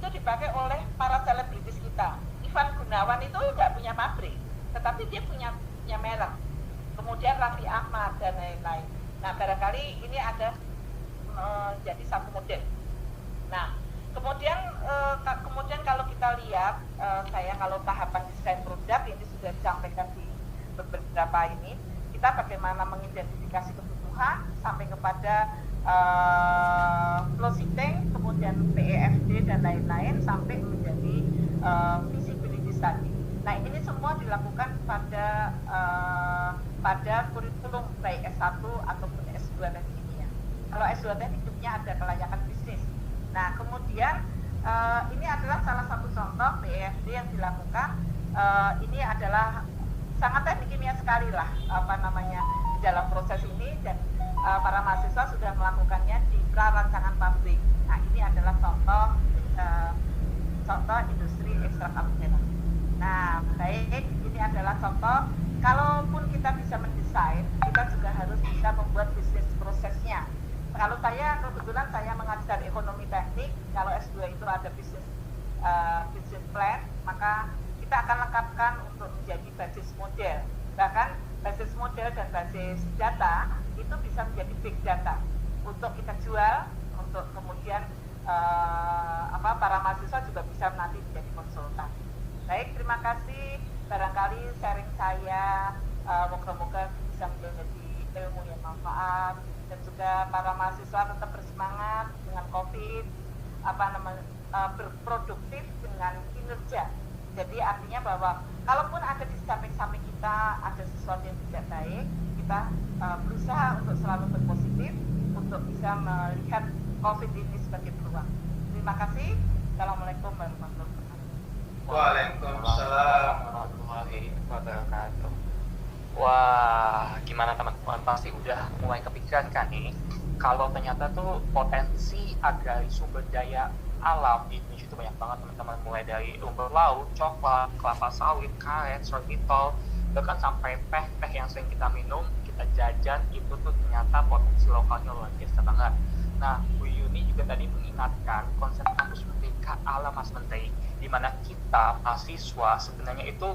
itu dipakai oleh para selebritis kita. Ivan Gunawan itu nggak punya pabrik, tetapi dia punya merek. Kemudian Raffi Ahmad dan lain-lain. Nah, barangkali ini ada jadi satu model. Nah, kemudian kalau kita lihat, saya kalau tahapan desain produk ini sudah disampaikan di beberapa ini, kita bagaimana mengidentifikasi kebutuhan sampai kepada closing, kemudian PEFD dan lain-lain sampai menjadi feasibility study. Nah, ini semua dilakukan pada kurikulum baik S1 ataupun S2 teknik kimia. Kalau S2 teknik kimia ada kelayakan bisnis. Nah, kemudian ini adalah salah satu contoh PEFD yang dilakukan. Ini adalah sangat teknik kimia sekali lah di dalam proses ini, dan para mahasiswa sudah melakukannya di prarancangan pabrik. Nah, ini adalah contoh industri ekstrak aluminium. Nah, baik, ini adalah contoh. Kalaupun kita bisa mendesain, kita juga harus bisa membuat bisnis prosesnya. Kalau kebetulan saya mengajar ekonomi teknik, kalau S2 itu ada business plan, maka kita akan lengkapkan untuk menjadi basis model. Bahkan basis model dan basis data itu bisa menjadi big data untuk kita jual, untuk kemudian para mahasiswa juga bisa nanti menjadi konsultan. Baik, terima kasih. Barangkali sharing saya moga-moga bisa menjadi ilmu yang manfaat, dan juga para mahasiswa tetap bersemangat dengan COVID, berproduktif dengan kinerja. Jadi artinya bahwa kalaupun ada di samping-samping kita ada sesuatu yang tidak baik, kita berusaha untuk selalu berpositif untuk bisa melihat COVID ini sebagai peluang. Terima kasih. Assalamualaikum warahmatullahi wabarakatuh. Waalaikumsalam warahmatullahi wabarakatuh. Wah, gimana teman-teman, pasti udah mulai kepikiran kan nih, kalau ternyata tuh potensi agraris sumber daya alam di Indonesia itu banyak banget teman-teman, mulai dari rumput laut, coklat, kelapa sawit, karet, sorbitol, bahkan sampai teh yang sering kita minum, kita jajan, itu tuh ternyata potensi lokalnya luar biasa banget. Nah, Bu Yuni juga tadi mengingatkan konsep kampus merdeka ala Mas Menteri, di mana kita mahasiswa sebenarnya itu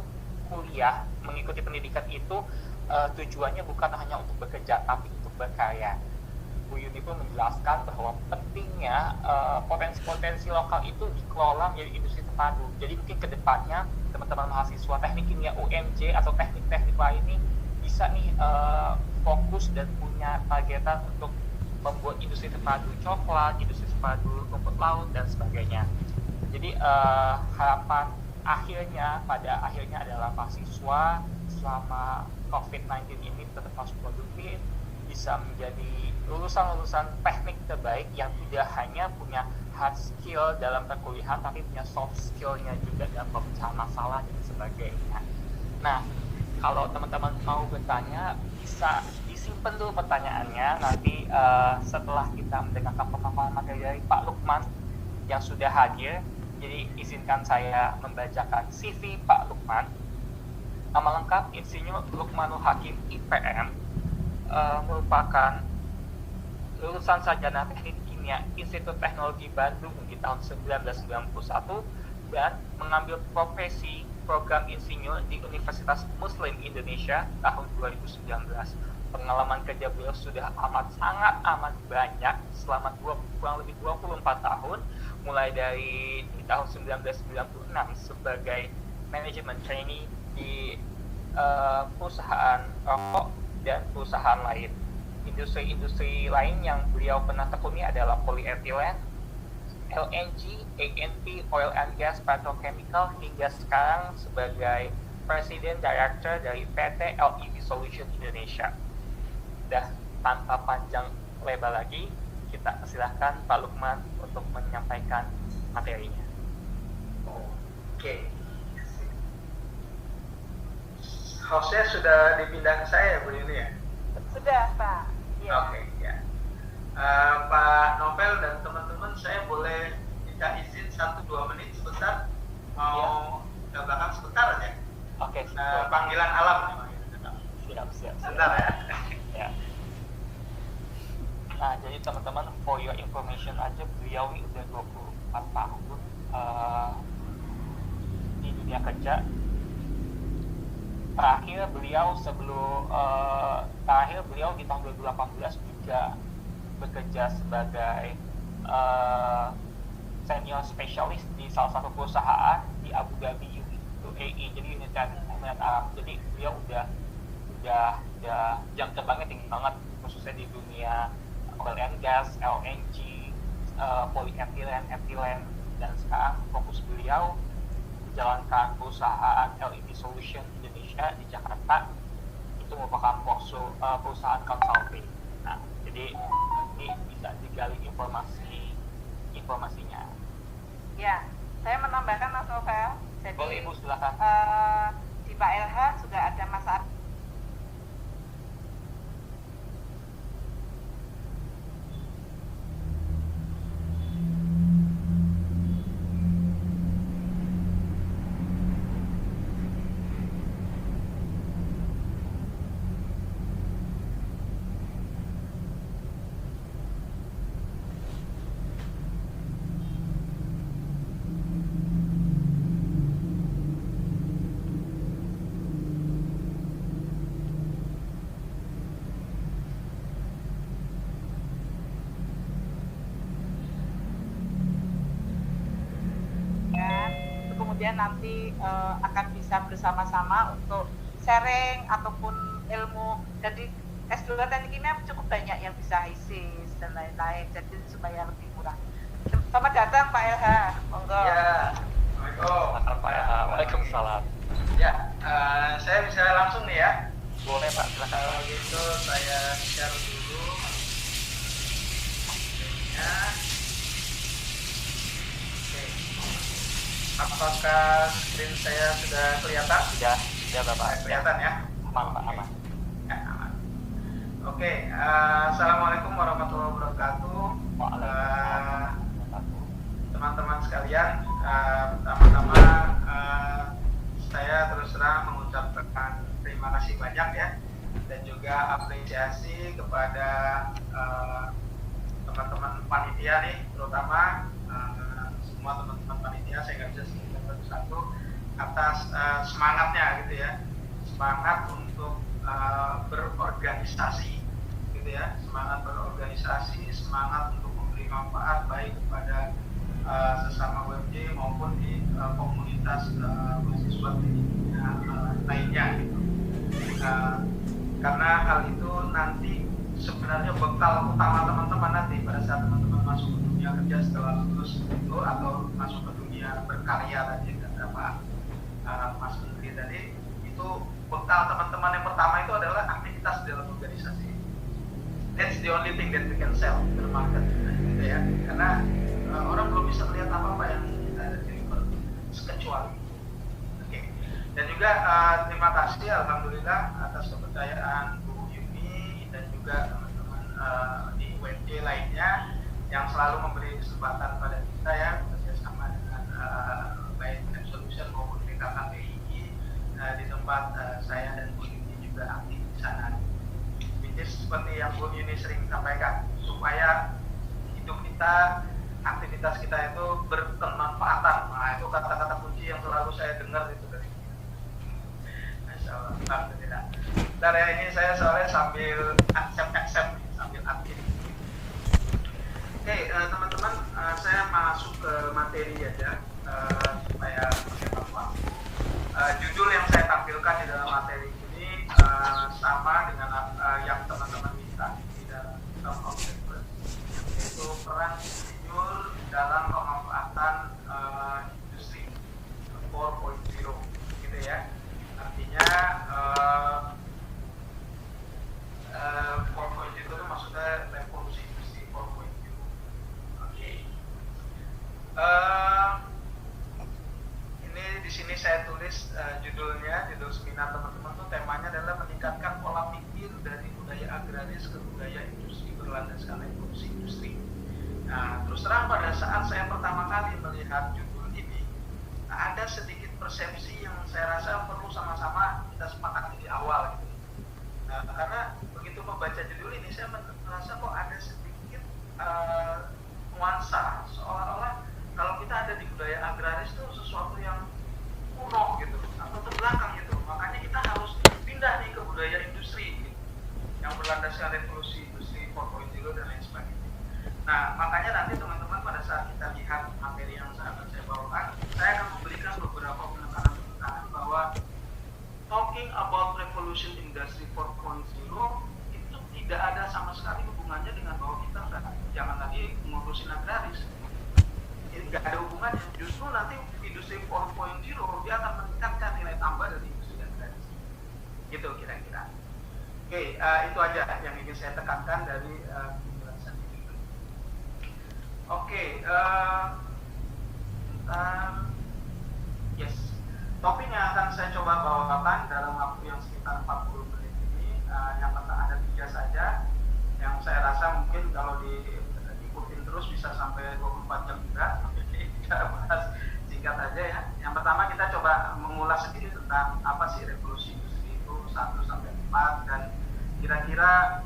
kuliah, mengikuti pendidikan itu tujuannya bukan hanya untuk bekerja, tapi untuk berkarya. Bu Yuni pun menjelaskan bahwa pentingnya potensi-potensi lokal itu dikelola menjadi industri terpadu. Jadi mungkin ke depannya teman-teman mahasiswa teknik kimia UMJ atau teknik-teknik lain ini bisa nih fokus dan punya targetan untuk membuat industri terpadu coklat, industri terpadu rumput laut, dan sebagainya. Jadi harapan pada akhirnya adalah mahasiswa selama COVID-19 ini tetap harus produktif, bisa menjadi lulusan-lulusan teknik terbaik yang tidak hanya punya hard skill dalam perkuliahan, tapi punya soft skill-nya juga dalam pemecahan masalah dan sebagainya. Nah, kalau teman-teman mau bertanya, bisa disimpan dulu pertanyaannya, nanti setelah kita mendengarkan pemaparan materi dari Pak Lukman yang sudah hadir. Jadi izinkan saya membacakan CV Pak Lukman. Nama lengkap Insinyur Lukmanul Hakim IPM, merupakan lulusan sarjana teknik kimia Institut Teknologi Bandung di tahun 1991 dan mengambil profesi program insinyur di Universitas Muslim Indonesia tahun 2019. Pengalaman kerja beliau sudah sangat amat banyak selama kurang lebih 24 tahun, mulai dari di tahun 1996 sebagai manajemen trainee di perusahaan rokok dan perusahaan lain. Industri-industri lain yang beliau pernah tekuni adalah polyethylene, LNG, ANP, oil and gas, petrochemical, hingga sekarang sebagai Presiden Director dari PT LEV Solution Indonesia. Dah tanpa panjang lebar lagi, kita silahkan Pak Lukman untuk menyampaikan materinya. Oke. Hostnya sudah dipindah ke saya, Bu Yuni ya? Sudah, Pak. Ya. Oke, ya. Pak Novel dan teman-teman, saya boleh minta izin 1-2 menit sebentar, mau ke belakang sebentar aja. Oke. Panggilan alam. Siap. Sebentar ya. Ya. Nah, jadi teman-teman, for your information aja, beliau ini udah 24 tahun uh, di dunia kerja. Terakhir beliau di tahun 2018 juga bekerja sebagai senior spesialis di salah satu perusahaan di Abu Dhabi UAE, jadi Emirat Arab. Jadi beliau udah jam terbangnya tinggi banget, khususnya di dunia oil and gas, LNG, polyethylene, ethylene, dan sekarang fokus beliau menjalankan perusahaan LED Solution Indonesia di Jakarta. Itu merupakan perusahaan consulting. Nah, jadi ini bisa digali informasinya. Ya, saya menambahkan Mas Novel. Jadi, boleh Ibu, silakan. Di Pak LH juga ada Mas kemudian nanti akan bisa bersama-sama untuk sharing ataupun ilmu. Jadi S2 teknik kimia cukup banyak yang bisa ISIS dan lain-lain, jadi supaya lebih murah. Selamat datang Pak LH, monggo. Ya, Assalamualaikum. Pak LH, waalaikumsalam. Ya, saya bisa langsung nih ya. Boleh Pak, silakan. Kalau gitu saya share dulu. Ya. Apakah screen saya sudah kelihatan? Sudah Bapak. Kelihatan ya? Aman Pak, aman. Ya, aman. Oke, Assalamualaikum warahmatullahi wabarakatuh. Teman-teman sekalian, pertama-tama saya terus terang mengucapkan terima kasih banyak ya, dan juga apresiasi kepada teman-teman panitia nih, terutama semua teman-teman panitia, saya nggak bisa sebutkan satu-satu, atas semangatnya gitu ya, semangat untuk berorganisasi gitu ya, semangat berorganisasi, semangat untuk memberi manfaat baik kepada sesama WMJ maupun di komunitas mahasiswa lainnya gitu. Karena hal itu nanti sebenarnya bekal utama teman-teman nanti pada saat teman-teman masuk ke dunia kerja setelah lulus itu, atau masuk ke dunia berkarya tadi kata Pak Mas Menteri tadi, itu bekal teman-teman yang pertama itu adalah aktivitas dalam organisasi. That's the only thing that we can sell to the market gitu ya, karena orang belum bisa melihat apa-apa yang kita deliver kecuali. Oke. Dan juga terima kasih alhamdulillah atas kepercayaan Bu Yuni dan juga teman-teman di UNJ lainnya yang selalu memberi kesempatan pada kita ya, bekerjasama dengan baik Solution maupun BKKBI di tempat saya dan Bu Yuni juga aktif di sana. Which is seperti yang Bu Yuni sering sampaikan, supaya hidup kita, aktivitas kita itu berkemanfaatan. Nah, itu kata-kata kunci yang selalu saya dengar itu dari Masya Allah, alhamdulillah. Bentar ya, ini saya soalnya sambil accept sambil aktif. Oke, teman-teman, saya masuk ke materi aja supaya menghemat waktu. Judul yang saya tampilkan di dalam materi ini sama dengan yang teman-teman minta di dalam objektif, yaitu peran insinyur dalam pemanfaatan industri 4.0 gitu ya. Artinya 4.0 itu maksudnya revolusi industri 4.0. Oke. Ini di sini saya tulis judulnya, judul seminar teman-teman tuh temanya adalah meningkatkan pola pikir dari budaya agraris ke budaya industri berlandaskan revolusi industri. Nah, terus terang pada saat saya pertama kali melihat judul ini, ada sedikit persepsi yang saya rasa perlu sama-sama kita sepakati di awal gitu. Nah, karena begitu membaca judul ini, saya merasa kok ada sedikit nuansa seolah-olah kalau kita ada di budaya mensukseskan revolusi industri 4.0 dan lain sebagainya. Nah, makanya nanti teman-teman pada saat kita lihat materi yang akan saya bawakan, saya akan memberikan beberapa penekanan bahwa talking about revolution industry 4.0 itu tidak ada sama sekali hubungannya dengan bahwa kita jangan lagi ngurusin agraris. Ini nggak ada hubungannya. Justru nanti industri 4.0 dia akan meningkatkan nilai tambah dari industri agraris. Gitu kira-kira. Oke, itu aja yang ingin saya tekankan dari penjelasan ini. Oke, yes. Topik yang akan saya coba bawakan dalam waktu yang sekitar 40 menit ini, yang pertama ada 3 saja, yang saya rasa mungkin kalau diikutin terus bisa sampai 24 jam juga. Kita bahas singkat aja ya. Yang pertama kita coba mengulas sedikit tentang apa sih revolusi industri itu 1 sampai 4 dan kira-kira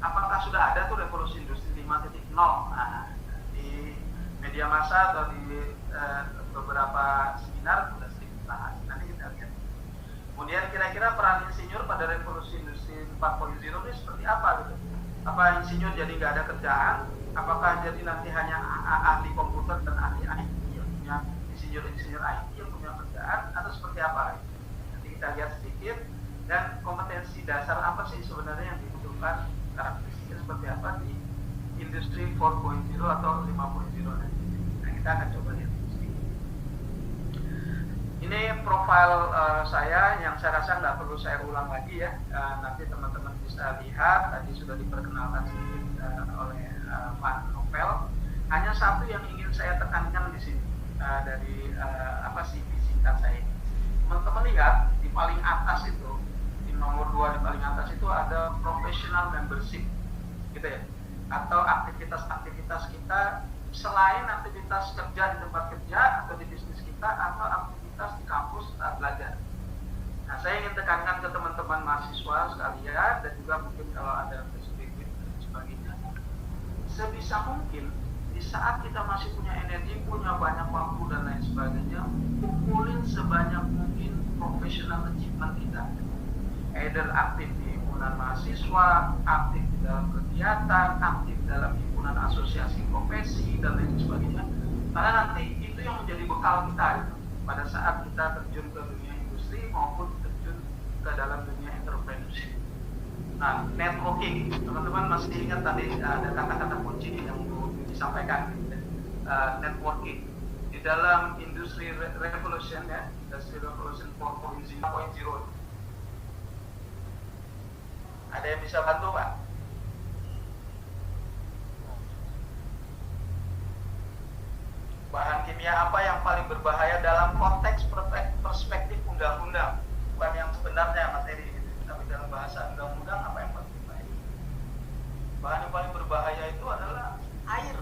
apakah sudah ada tuh revolusi industri 5.0. Nah, di media massa atau di beberapa seminar sudah sering dibahas. Nanti kita lihat. Kemudian kira-kira peran insinyur pada revolusi industri 4.0 ini seperti apa gitu? Apa insinyur jadi nggak ada kerjaan? Apakah jadi nanti hanya ahli komputer dan ahli IT yang punya insinyur IT yang punya kerjaan atau seperti apa? Nanti kita lihat sedikit. Dan kompetensi dasar apa sih sebenarnya yang dibutuhkan, karakteristiknya seperti apa di industri 4.0 atau 5.0 nanti. Nah, kita akan coba lihat sedikit. Ini profil saya yang saya rasa nggak perlu saya ulang lagi ya. Nanti teman-teman bisa lihat, tadi sudah diperkenalkan sedikit oleh Pak Novel. Hanya satu yang ingin saya tekankan di sini dari CV singkat saya ini. Teman-teman lihat di paling atas itu, nomor 2 di paling atas itu ada professional membership gitu ya, atau aktivitas-aktivitas kita selain aktivitas kerja di tempat kerja atau di bisnis kita atau aktivitas di kampus saat belajar. Nah, saya ingin tekankan ke teman-teman mahasiswa sekalian dan juga mungkin kalau ada PSBB dan sebagainya, sebisa mungkin di saat kita masih punya energi, punya banyak waktu dan lain sebagainya, kumpulin sebanyak mungkin professional achievement kita. Either aktif di himpunan mahasiswa, aktif di dalam kegiatan, aktif dalam himpunan asosiasi profesi dan lain sebagainya. Karena nanti itu yang menjadi bekal kita gitu, pada saat kita terjun ke dunia industri maupun terjun ke dalam dunia entrepreneurship. Nah, networking, teman-teman masih ingat tadi ada kata-kata kunci yang disampaikan, networking di dalam industri revolution ya, industri revolution 4.0. Ada yang bisa bantu Pak? Bahan kimia apa yang paling berbahaya dalam konteks perspektif undang-undang, bukan yang sebenarnya materi gitu, tapi dalam bahasa undang-undang apa yang paling berbahaya? Bahan yang paling berbahaya itu adalah air.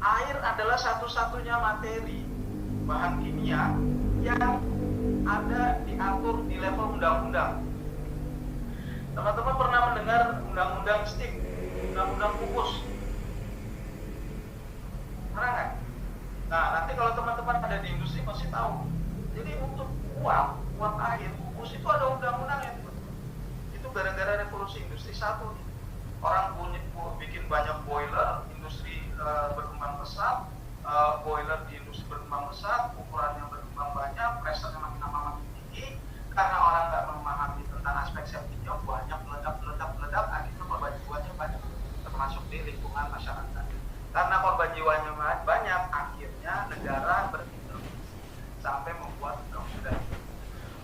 Air adalah satu-satunya materi bahan kimia yang ada diatur di level undang-undang. Teman-teman pernah mendengar undang-undang STIK, undang-undang pupus? Pernah nggak? Nah, nanti kalau teman-teman ada di industri pasti tahu. Jadi untuk uap air, pupus itu ada undang-undangnya. Itu gara-gara revolusi industri 1. Orang bikin banyak boiler, industri berkembang pesat, boiler di industri berkembang pesat, ukurannya berkembang banyak, pressure-nya makin lama makin tinggi, karena orang nggak memahami tentang aspek safety-nya, banyak meledak, akhirnya korban jiwanya banyak, termasuk di lingkungan masyarakat. Karena korban jiwanya banyak, akhirnya negara berintervensi sampai membuat undang-undang.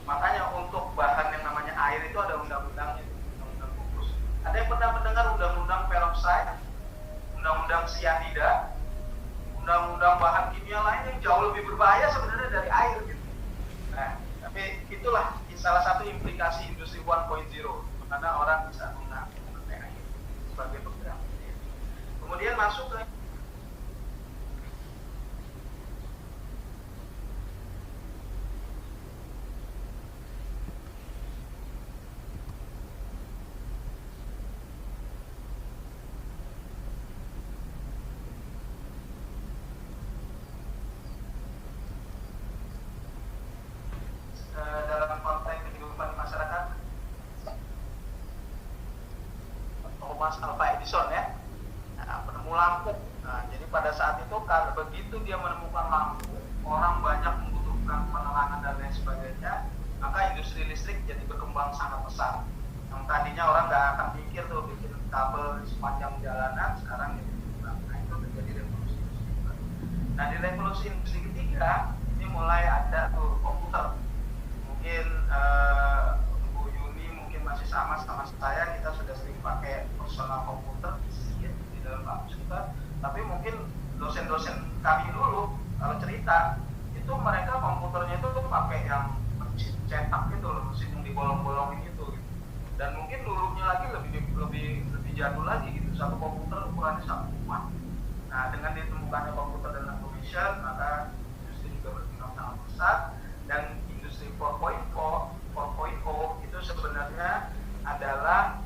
Makanya untuk bahan yang namanya air itu ada undang-undangnya, undang-undang pupus. Ada yang pernah mendengar undang-undang peroksida, undang-undang sianida, undang-undang bahan kimia lain yang jauh lebih berbahaya sebenarnya dari air gitu. Nah, tapi itulah salah satu implikasi industri 1.0, karena orang bisa menggunakan air sebagai penggerak. Kemudian masuk ke dalam konteks kehidupan masyarakat. Thomas Alva Edison ya, penemu lampu. Nah, jadi pada saat itu kalau begitu dia menemukan lampu, orang banyak membutuhkan penerangan dan lain sebagainya, maka industri listrik jadi berkembang sangat pesat. Yang tadinya orang nggak akan pikir tuh bikin kabel di sepanjang jalanan, sekarang jadi berkembang. Nah, itu terjadi revolusi industri. Nah, di revolusi industri ketiga ini mulai ada tuh komputer. Mungkin Bu Yuni mungkin masih sama saya, kita sudah sering pakai personal komputer ya, di dalam kampus kita. Tapi mungkin dosen-dosen kami dulu kalau cerita itu mereka komputernya itu pakai yang mesin cetak gitu loh, mesin yang dibolong-bolongin itu gitu. Dan mungkin dulunya lagi lebih jadul lagi gitu, satu komputer ukurannya 1 rumah. Nah, dengan ditemukannya komputer dan automation, maka industri juga berkembang sangat pesat. Dan industri 4.0 itu sebenarnya adalah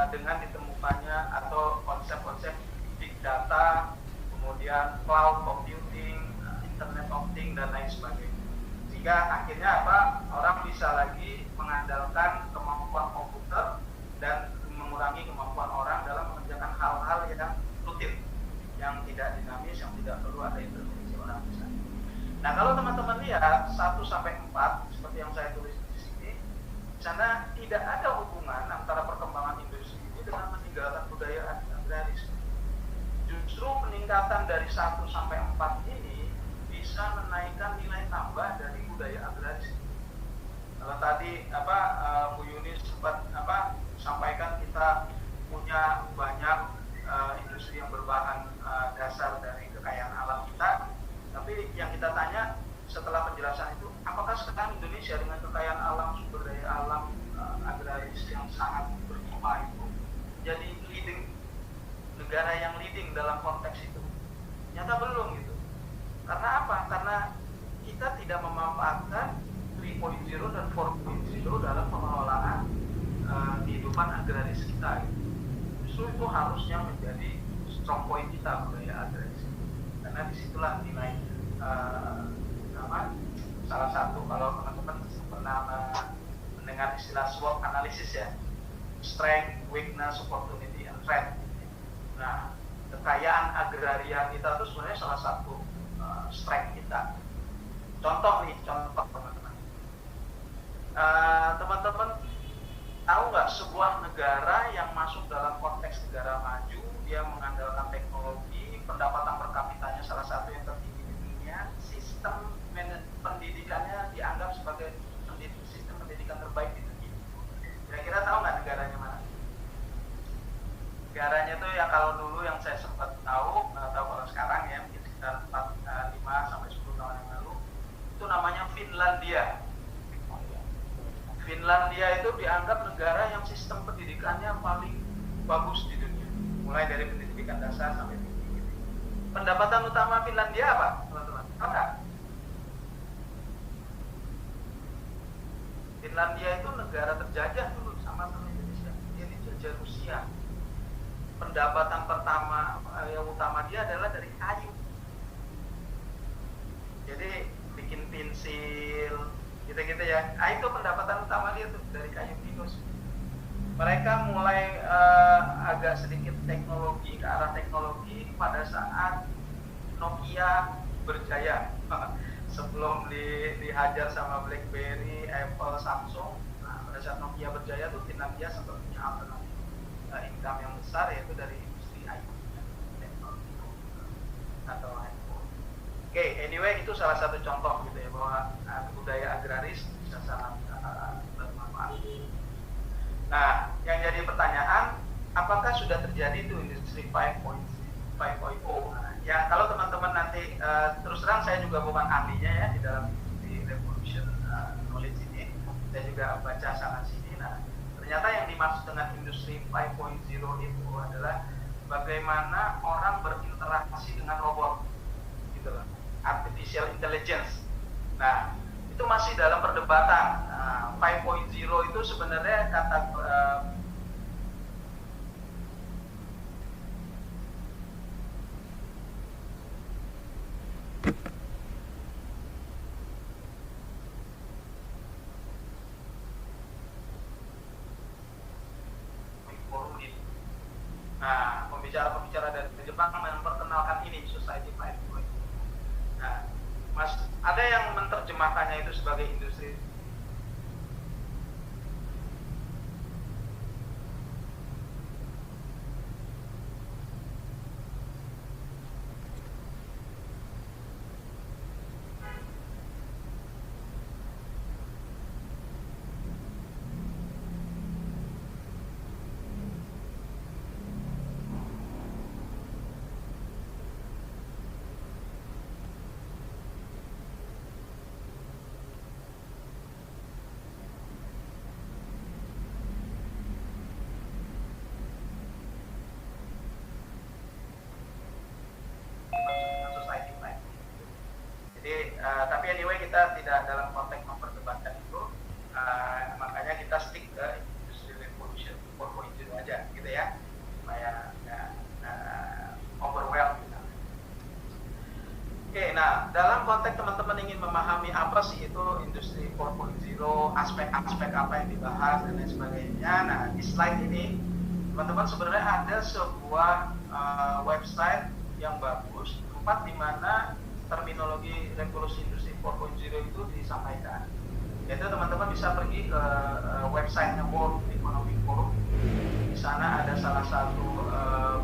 dengan ditemukannya atau konsep-konsep big data, kemudian cloud computing, internet of things dan lain sebagainya. Sehingga akhirnya orang bisa lagi mengandalkan kemampuan komputer dan mengurangi kemampuan orang dalam mengerjakan hal-hal yang rutin, yang tidak dinamis, yang tidak perlu ada intervensi orang misalnya. Nah, kalau teman-teman lihat 1-4 seperti yang saya tulis di sini, di sana tidak ada hubungan antara perkembangan industri ini dengan meninggalkan budaya agraris. Justru peningkatan dari 1-4 ini bisa menaikkan nilai tambah dari budaya agraris. Kalau tadi Bu Yuni sempat sampaikan kita punya banyak industri yang berbahan dasar dari kekayaan alam kita. Tapi yang kita tanya setelah penjelasan itu, apakah sekarang Indonesia dengan kekayaan alam, sumber daya alam agraris yang sangat berlimpah itu jadi leading, negara yang leading dalam konteks itu? Nyata belum gitu. Karena apa? Karena kita tidak memanfaatkan 3.0 dan 4.0 dalam pengelolaan kehidupan agraris kita gitu. Justru itu harusnya menjadi strong point kita, budaya agraris. Karena disitulah nilai salah satu, kalau teman-teman pernah mendengar istilah SWOT analisis ya, strength, weakness, opportunity, and threat. Nah, kekayaan agraria kita itu sebenarnya salah satu strength kita. Contoh teman-teman. Teman-teman tahu nggak sebuah negara yang masuk dalam konteks negara maju, dia mengandalkan teknologi, pendapatan per kapitanya salah satu yang tertinggi di dunia, sistem pendidikannya dianggap sebagai sistem pendidikan terbaik di dunia. Kira-kira tahu nggak negaranya mana? Negaranya itu yang kalau dulu yang saya sempat tahu, nggak tahu kalau sekarang ya, mungkin sekitar 5-10 tahun yang lalu, itu namanya Finlandia. Finlandia itu dianggap negara yang sistem pendidikannya paling bagus di dunia, mulai dari pendidikan dasar sampai tinggi. Pendapatan utama Finlandia apa, teman-teman? Tahu nggak? Finlandia itu negara terjajah dulu sama Indonesia. Dia dijajah Rusia. Pendapatan pertama yang utama dia adalah dari kayu. Jadi bikin pensil, gitu-gitu ya. Itu pendapatan utama dia tuh dari kayu pinus. Mereka mulai agak sedikit teknologi, ke arah teknologi pada saat Nokia berjaya. Sebelum dihajar sama BlackBerry, Apple, Samsung, pada saat Nokia berjaya tuh Finlandia sempat punya alternatif income yang besar, yaitu dari industri IT, teknologi atau handphone. Oke, anyway itu salah satu contoh gitu ya, bahwa budaya agraris bisa sangat bermanfaat. Nah, yang jadi pertanyaan, apakah sudah terjadi itu industri 5.0? Nah, ya kalau teman-teman nanti terus terang saya juga bukan ahlinya ya di dalam industri revolution knowledge ini, saya juga baca sana sini. Nah, ternyata yang dimaksud dengan industri 5.0 itu adalah bagaimana orang berinteraksi dengan robot, gitu loh, artificial intelligence. Nah, itu masih dalam perdebatan. 5.0 itu sebenarnya kata pembicara-pembicara dari Jepang memperkenalkan ini Society 5.0. Nah, Mas, ada yang menerjemahkannya itu sebagai industri society plan. Jadi tapi anyway kita tidak dalam konteks memperdebatkan itu, makanya kita stick ke industri revolution 4.0 aja gitu ya, supaya nggak overwhelm gitu. Oke, nah dalam konteks teman-teman ingin memahami apa sih itu industri 4.0, aspek-aspek apa yang dibahas dan lain sebagainya. Nah di slide ini teman-teman sebenarnya ada sebuah website yang bagus, tempat di mana terminologi revolusi industri 4.0 itu disampaikan. Yaitu teman-teman bisa pergi ke websitenya World Economic Forum. Di sana ada salah satu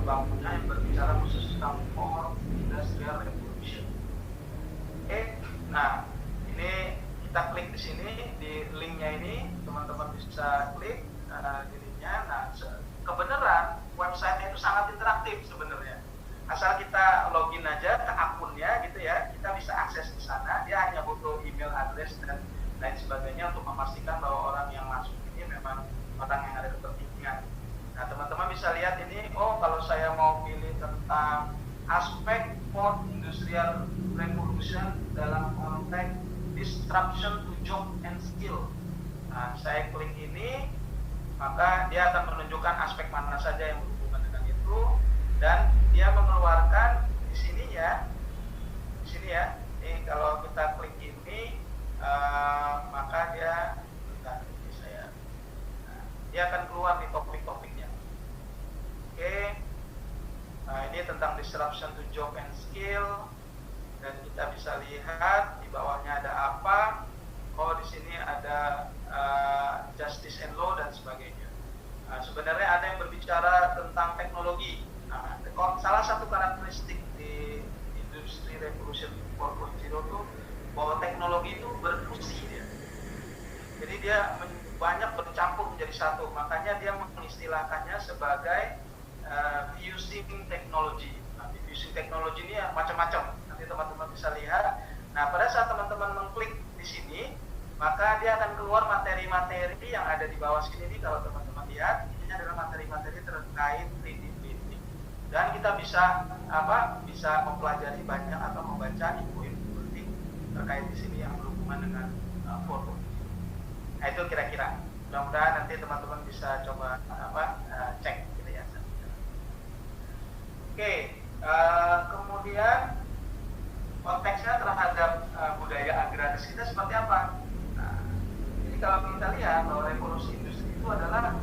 bangunan yang berbicara khusus tentang Fourth Industrial Revolution. Oke, nah ini kita klik di sini, di linknya ini teman-teman bisa klik di linknya. Nah, kebenaran websitenya itu sangat interaktif sebenarnya. Asal kita login aja ke akunnya gitu ya, kita bisa akses di sana. Dia hanya butuh email address dan lain sebagainya untuk memastikan bahwa orang yang masuk ini memang orang yang ada kepentingan. Nah teman-teman bisa lihat ini, oh kalau saya mau pilih tentang aspek Fourth Industrial Revolution dalam konteks disruption to job and skill. Nah saya klik ini, maka dia akan menunjukkan aspek mana saja yang berhubungan dengan itu, dan dia mengeluarkan di sini ya. Ini kalau kita klik ini, maka dia, dia akan keluar di topik-topiknya. Oke, nah ini tentang disruption to job and skill, dan kita bisa lihat di bawahnya ada apa. Oh di sini ada justice and law dan sebagainya. Nah, sebenarnya ada yang berbicara tentang teknologi. Nah, salah satu karakteristik di industri revolution 4.0 itu bahwa teknologi itu berfusi dia. Jadi dia banyak bercampur menjadi satu. Makanya dia mengistilahkannya sebagai fusing technology. Nah, fusing technology ini macam-macam. Nanti teman-teman bisa lihat. Nah, pada saat teman-teman mengklik di sini, maka dia akan keluar materi-materi yang ada di bawah sini. Ini kalau teman-teman lihat, ini adalah materi-materi terkait 3D printing. Dan kita bisa mempelajari banyak atau membaca info-info penting terkait di sini yang berhubungan dengan foto. Nah itu kira-kira. Mudah-mudahan nanti teman-teman bisa coba cek gitu ya. Oke, kemudian konteksnya terhadap budaya agraris kita seperti apa? Nah, jadi kalau kita lihat bahwa revolusi industri itu adalah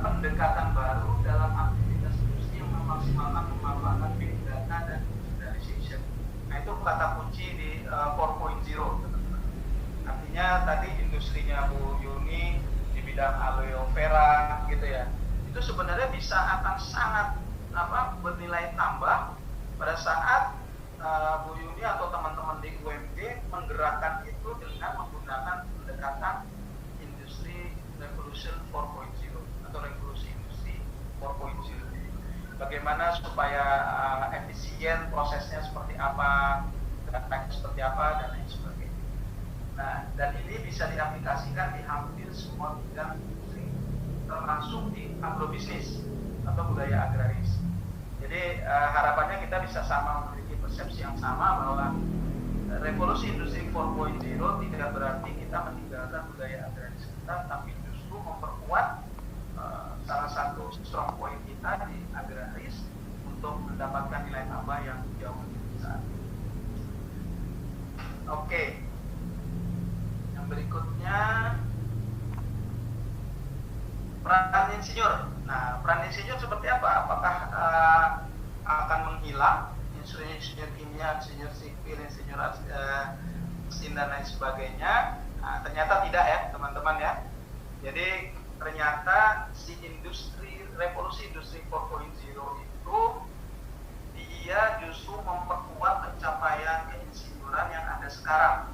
pendekatan baru dalam aktivitas industri yang memaksimalkan pemanfaatan big data dan digitalization. Nah itu kata kunci di 4.0 teman-teman. Artinya tadi industrinya Bu Yuni di bidang aloe vera gitu ya, itu sebenarnya bisa akan sangat bernilai tambah pada saat Bu Yuni atau teman-teman di UMD menggerakkan itu dengan menggunakan pendekatan industri revolution 4.0 atau revolusi industri 4.0. Bagaimana supaya efisien prosesnya seperti apa, gerakannya seperti apa dan lain sebagainya. Nah, dan ini bisa diaplikasikan di hampir semua bidang industri, termasuk di agrobisnis atau budaya agraris. Jadi harapannya kita bisa sama memiliki persepsi yang sama bahwa revolusi industri 4.0 tidak berarti kita meninggalkan budaya agraris kita, tapi justru memperkuat salah satu strong point kita di agraris untuk mendapatkan nilai tambah yang jauh lebih besar. Oke, yang berikutnya peran insinyur. Nah, peran insinyur seperti apa? apa? Apakah akan menghilang insinyur kimia, insinyur sipil, insinyur mesin dan lain sebagainya? Nah, ternyata tidak ya teman-teman ya. Jadi ternyata si revolusi industri 4.0 itu dia justru memperkuat pencapaian keinsinyuran yang ada sekarang,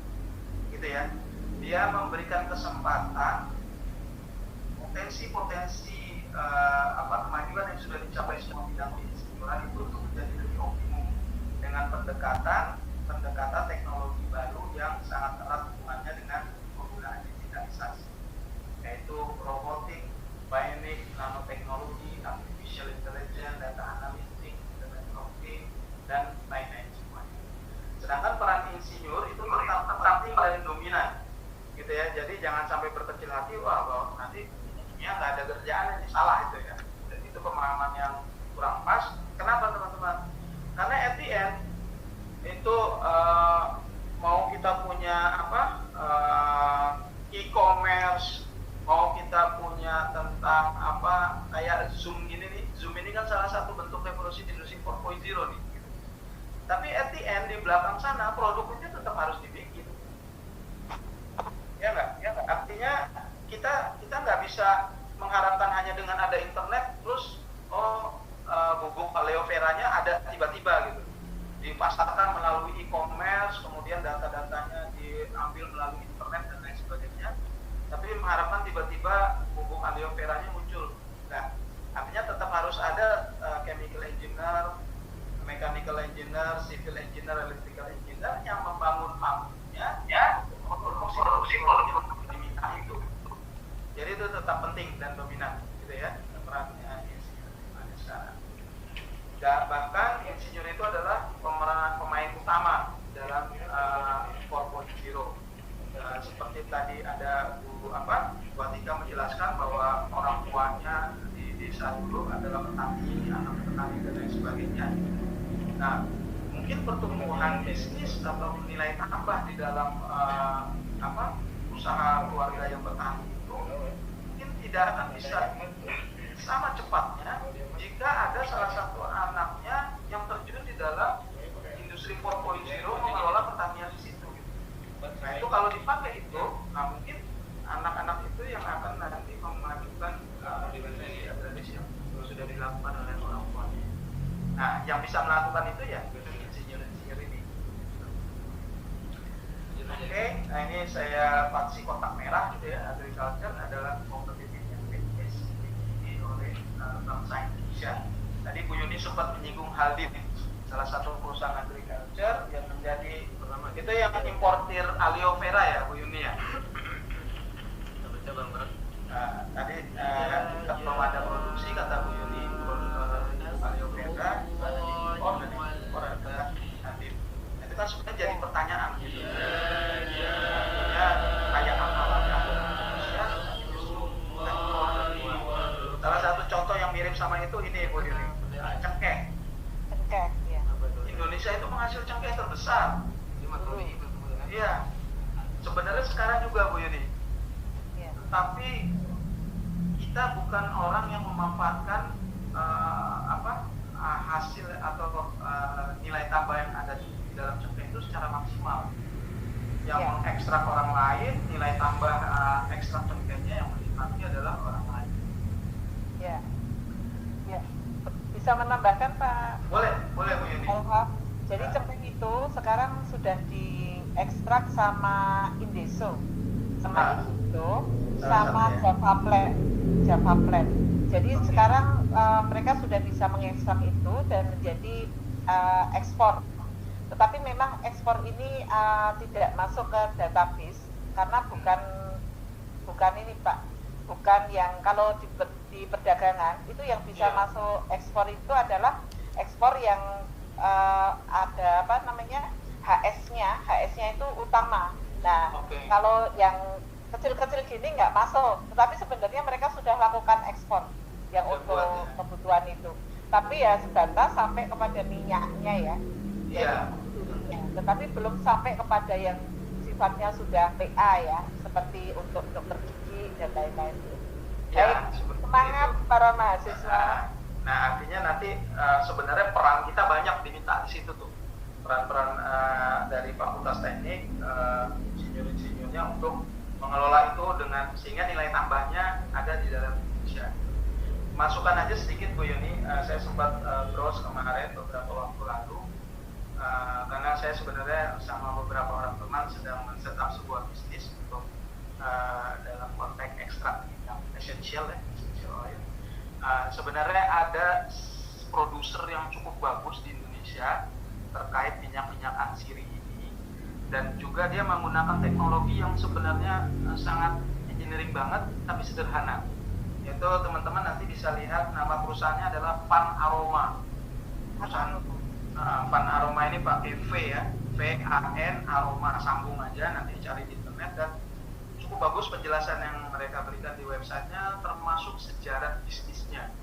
gitu ya. Dia memberikan kesempatan potensi-potensi kemajuan yang sudah dicapai semua bidang keinsinyuran itu untuk menjadi lebih optimum dengan pendekatan teknologi baru yang sangat erat hubungannya dengan penggunaan digitalisasi, yaitu robotik, bionic, nanoteknologi, artificial intelligence, data analytics, internet of things, dan lain-lain semuanya. Sedangkan peran insinyur itu tetap penting dan dominan, gitu ya. Jadi jangan sampai berkecil hati, bahwa nanti insinyurnya nggak ada kerjaan, ini salah itu ya. Dan itu pemahaman yang kurang pas. Kenapa teman-teman? Karena at the end itu mau kita punya e-commerce, mau kita punya tentang kayak Zoom gini nih. Zoom ini kan salah satu bentuk revolusi industri 4.0 nih. Tapi at the end di belakang sana produknya tetap harus dibikin. Ya nggak? Artinya kita nggak bisa mengharapkan hanya dengan ada internet terus bubuk aloe veranya ada tiba-tiba gitu. Dipasarkan melalui e-commerce, kemudian data-datanya diambil melalui internet dan lain sebagainya. Tapi mengharapkan tiba-tiba bubuk aloe veranya muncul. Nah, artinya tetap harus ada chemical engineer, mechanical engineer, civil engineer, electrical engineer yang membangun pabriknya, ya, produksi diminta itu. Jadi itu tetap penting dan dominan, gitu ya, perannya insinyur ada sekarang. Dan bahkan insinyur itu adalah pemain utama dalam 4.0. Seperti tadi ada Bu Tika menjelaskan bahwa orang tuanya di desa dulu adalah petani, anak petani dan lain sebagainya. Nah, mungkin pertumbuhan bisnis atau nilai tambah di dalam usaha keluarga yang petani itu mungkin tidak akan bisa sama cepatnya jika ada salah satu anaknya yang terjun di dalam industri 4.0 mengelola pertanian di situ. Nah itu kalau dipakai itu, mungkin anak-anak itu yang akan nanti memajukan agraris yang sudah dilakukan oleh orang tuanya. Nah yang bisa melakukan itu ya insinyur ini. Oke, nah ini saya faksi kotak merah gitu ya. Agriculture adalah competitive advantage dimiliki oleh bangsa Indonesia. Tadi Bu Yuni sempat menyinggung Haldin, salah satu perusahaan agriculture yang menjadi itu yang importir aloe vera ya Bu Yuni ya. Tadi belum ada produksi kata Bu Yuni, aloe vera ada diimpor dan diimpor ada Haldin. Itu kan sebenarnya jadi pertanyaan gitu. Ya kayak apa lagi Indonesia justru salah satu contoh yang mirip sama itu ini Bu Yuni, cengkeh. Ya. Indonesia itu penghasil cengkeh terbesar. Iya. Sebenarnya sekarang juga Bu Yuni. Ya. Tapi kita bukan orang yang memanfaatkan hasil atau nilai tambah yang ada di dalam cengkeh itu secara maksimal. Yang mengekstrak orang lain, nilai tambah ekstrak cengkehnya yang menikmati adalah orang lain. Ya. Bisa menambahkan Pak? Boleh Bu Yuni. Jadi cengkeh itu sekarang sudah diekstrak sama Indeso, sama Java Plant. Jadi sekarang mereka sudah bisa mengekstrak itu dan menjadi ekspor. Tetapi memang ekspor ini tidak masuk ke database karena bukan ini Pak, bukan yang kalau di perdagangan itu yang bisa masuk ekspor itu adalah ekspor yang ada HS-nya itu utama. Nah, kalau yang kecil-kecil gini nggak masuk, tetapi sebenarnya mereka sudah lakukan ekspor yang untuk kebutuhan itu. Tapi ya sebatas sampai kepada minyaknya ya. Iya. Tetapi belum sampai kepada yang sifatnya sudah PA ya, seperti untuk dokter gigi dan lain-lain. Baik, semangat para mahasiswa. Nah, artinya sebenarnya peran kita banyak diminta di situ tuh, peran-peran dari Fakultas Teknik, insinyur-insinyurnya untuk mengelola itu dengan sehingga nilai tambahnya ada di dalam Indonesia. Masukan aja sedikit Bu Yuni, saya sempat browse kemarin beberapa waktu lalu, karena saya sebenarnya sama beberapa orang teman sedang men-setup sebuah bisnis untuk dalam konteks ekstrak yang essential oil. Sebenarnya ada produser yang cukup bagus di Indonesia terkait minyak-minyak atsiri ini, dan juga dia menggunakan teknologi yang sebenarnya sangat engineering banget tapi sederhana. Yaitu teman-teman nanti bisa lihat nama perusahaannya adalah Pan Aroma. Perusahaan Pan Aroma ini pakai V ya, VAN Aroma, sambung aja nanti cari di internet, dan cukup bagus penjelasan yang mereka berikan di websitenya termasuk sejarah bisnisnya.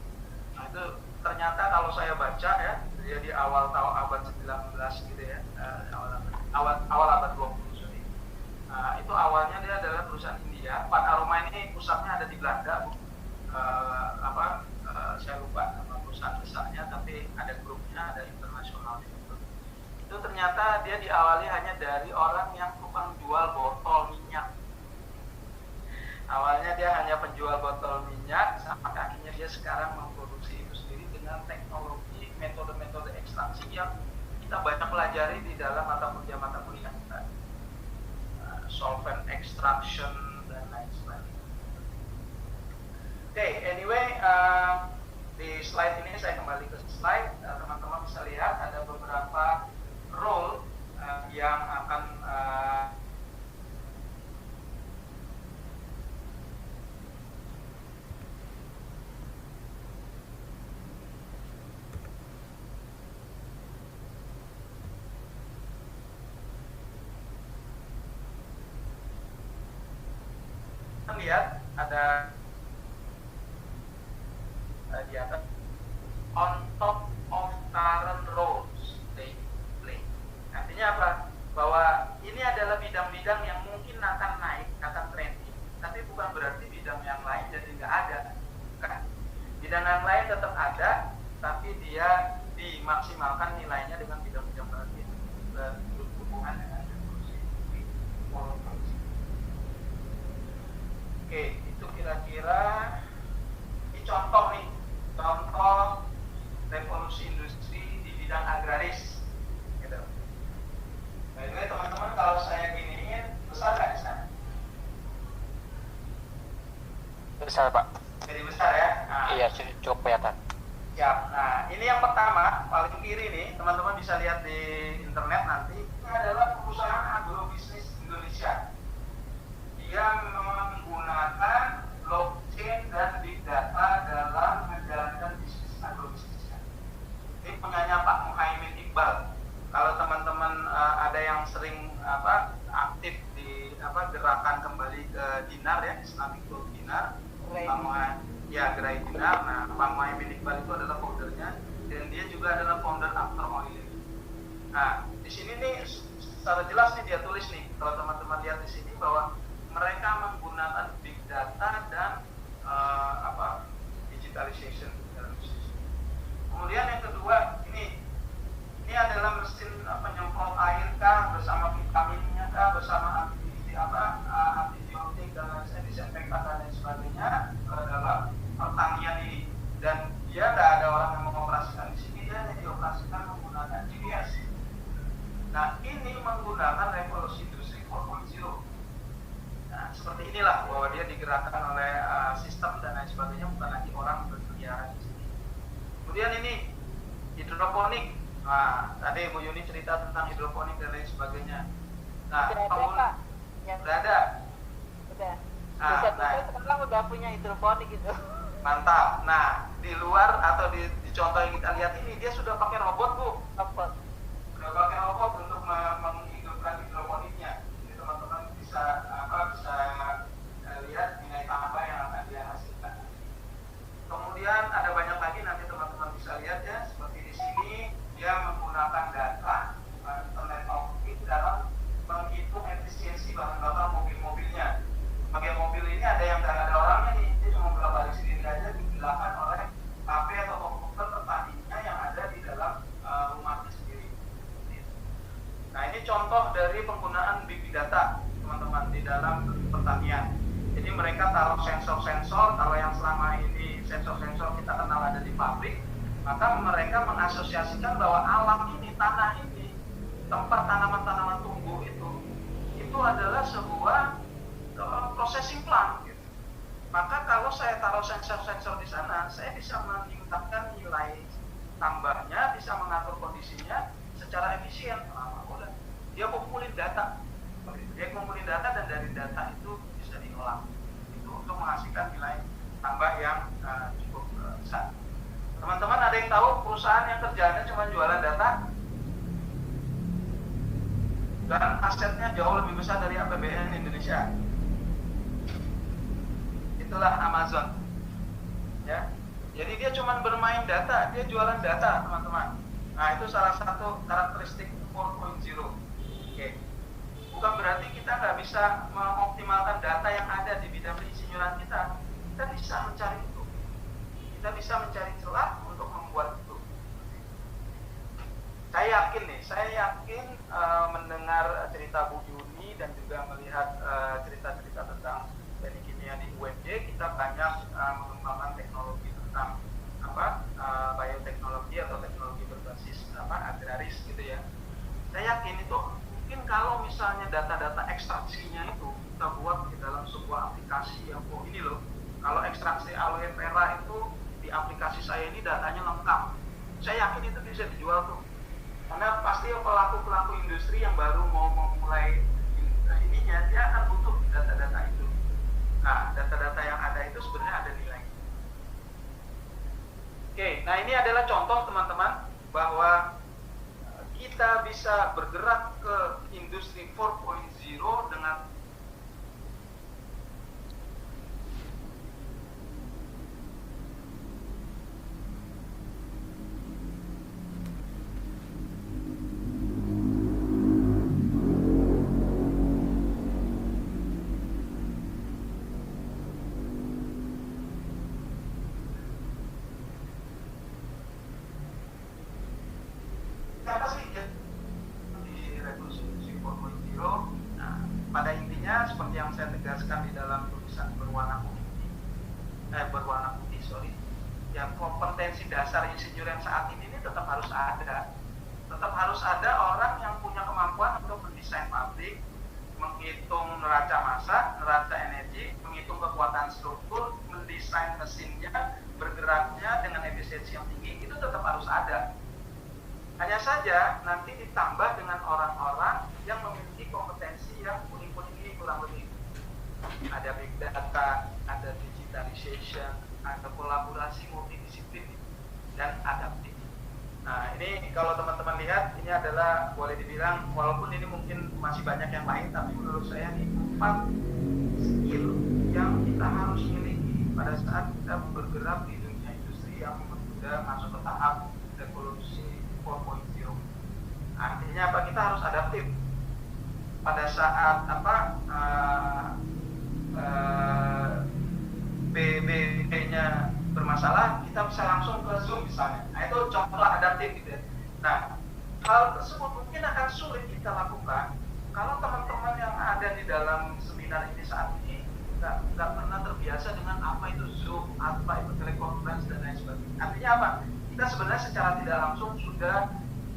Nah itu ternyata kalau saya baca ya, dia di awal tahun abad 19 gitu ya, awal abad 20 sorry. Itu awalnya dia adalah perusahaan India. Pan Aroma ini pusatnya ada di Belanda, saya lupa nama perusahaan besarnya, tapi ada grupnya, ada internasional gitu. Itu ternyata dia diawali hanya dari orang yang tukang jual botol minyak. Awalnya dia hanya penjual botol minyak, sampai akhirnya dia sekarang memproduksi itu sendiri dengan teknologi metode-metode ekstraksi yang kita banyak pelajari di dalam mata kuliah kita, solvent extraction dan lain sebagainya. Oke, anyway, di slide ini saya kembali ke slide, teman-teman bisa lihat ada beberapa role yang akan lihat ada di atas, on top of current roles they play. Artinya apa? Bahwa ini adalah bidang-bidang yang mungkin akan naik, akan trending, tapi bukan berarti bidang yang lain jadi nggak ada. Bukan. Bidang yang lain tetap ada, tapi dia dimaksimalkan nilainya dengan bidang-bidang lain berhubungan dengan revolusi. Oke, itu kira-kira ini contoh nih, contoh revolusi industri di bidang agraris. Gitu. By the way, teman-teman, kalau saya giniin, besar nggak di sana? Besar Pak. Jadi besar ya? Nah, Iya, cukup kelihatan. siap. Nah, ini yang pertama, paling kiri nih, teman-teman bisa lihat di internet nanti. Ini adalah perusahaan agrobisnis Indonesia. Dia menggunakan blockchain dan big data dalam menjalankan bisnis agrobisnisnya. Ini punyanya Pak Muhaimin Iqbal. Kalau teman-teman ada yang sering aktif di gerakan kembali ke dinar ya, Islamic Gold Dinar, Gerai Dinar. Nah, Pak Muhaimin Iqbal itu adalah foundernya, dan dia juga adalah founder After Oil. Nah, di sini nih secara jelas nih dia tulis nih, kalau teman-teman lihat di sini bahwa mereka menggunakan big data dan digitalization dalam bisnis. Kemudian yang kedua, ini adalah mesin penyemprot air kah, bersama vitaminnya kah, bersama antibiotik dan lain sebagainya, disinfektan dan lain sebagainya dalam pertanian ini. Dan dia tidak ada orang yang mengoperasikan di sini, dia hanya dioperasikan menggunakan GPS. Nah, ini menggunakan revolusi industri 4.0. Nah, seperti inilah bahwa dia digerakkan oleh sistem dan lain sebagainya, bukan lagi orang berkeliaran di sini. Kemudian ini hidroponik. Nah, tadi Bu Yuni cerita tentang hidroponik dan lain sebagainya. Nah, Udah ada. Udah. Nah, Sekarang udah punya hidroponik gitu. Mantap. Nah, di luar atau di contoh yang kita lihat ini, dia sudah pakai robot, Bu. Robot. Sudah pakai robot untuk menghidupkan hidroponiknya. Jadi teman-teman bisa lihat nilai tambah yang akan dia hasilkan. Kemudian ada banyak lagi, nanti teman-teman bisa lihat ya, seperti di sini dia menggunakan data Internet of Things dalam menghitung efisiensi bahan bakar mobil-mobilnya. Bagian mobil ini ada yang tidak ada orangnya nih, dia cuma bolak-balik sendiri aja, digunakan oleh KP atau komputer petaninya yang ada contoh dari penggunaan big data teman-teman di dalam pertanian. Jadi mereka taruh sensor-sensor, kalau yang selama ini sensor-sensor kita kenal ada di pabrik, maka mereka mengasosiasikan bahwa alam ini, tanah ini, tempat tanaman-tanaman tumbuh itu adalah sebuah processing plant. Gitu. Maka kalau saya taruh sensor-sensor di sana, saya bisa meningkatkan nilai tambahnya, bisa mengatur kondisinya secara efisien. Udah, dia kumpulin data, dan dari data itu bisa diolah. Itu untuk menghasilkan nilai tambah yang cukup besar. Teman-teman ada yang tahu perusahaan yang kerjaannya cuma jualan data dan asetnya jauh lebih besar dari APBN Indonesia? Itulah Amazon. Ya, jadi dia cuma bermain data, dia jualan data, teman-teman. Nah, itu salah satu karakteristik 4.0. Oke. Bukan berarti kita nggak bisa mengoptimalkan data yang ada di bidang insinyuran kita. Kita bisa mencari itu. Kita bisa mencari celah untuk membuat itu. Saya yakin mendengar cerita Bu Yuni dan juga melihat cerita-cerita tentang teknik kimia di UMJ, kita banyak mengembangkan teknologi tentang bioteknologi atau teknologi berbasis agraris gitu ya. Saya yakin itu mungkin kalau misalnya data-data ekstraksinya itu kita buat di dalam sebuah aplikasi yang ini loh, kalau ekstraksi aloe vera itu di aplikasi saya ini datanya lengkap, saya yakin itu bisa dijual tuh, karena pasti pelaku-pelaku industri yang baru mau memulai ininya, dia akan butuh data-data itu. Nah, data-data yang ada itu sebenarnya ada nilai. Oke, nah ini adalah contoh teman-teman bahwa kita bisa bergerak ke industri 4.0 dengan apa sih di revolusi 4.0? Nah, pada intinya seperti yang saya tegaskan di dalam tulisan berwarna putih, ya kompetensi dasar insinyur yang saat ini tetap harus ada. Tetap harus ada orang yang punya kemampuan untuk mendesain pabrik, menghitung neraca massa, neraca energi, menghitung kekuatan struktur, mendesain mesinnya, bergeraknya dengan efisiensi yang tinggi, itu tetap harus ada. Hanya saja nanti ditambah dengan orang-orang yang memiliki kompetensi yang kuning-kuning ini kurang lebih. Ada big data, ada digitalization, ada kolaborasi multidisiplin, dan adaptif. Nah, ini kalau teman-teman lihat, ini adalah boleh dibilang, walaupun ini mungkin masih banyak yang lain, tapi menurut saya ini 4 skill yang kita harus miliki pada saat kita bergerak di dunia industri yang sudah masuk ke tahap revolusi 4.0. Artinya apa? Kita harus adaptif. Pada saat PBB-nya bermasalah, kita bisa langsung ke Zoom misalnya. Nah, itu contoh adaptif gitu ya. Nah, hal tersebut mungkin akan sulit kita lakukan kalau teman-teman yang ada di dalam seminar ini saat ini nggak pernah terbiasa dengan apa itu Zoom, apa itu telekonferensi dan lain sebagainya. Artinya apa? Kita sebenarnya secara tidak langsung sudah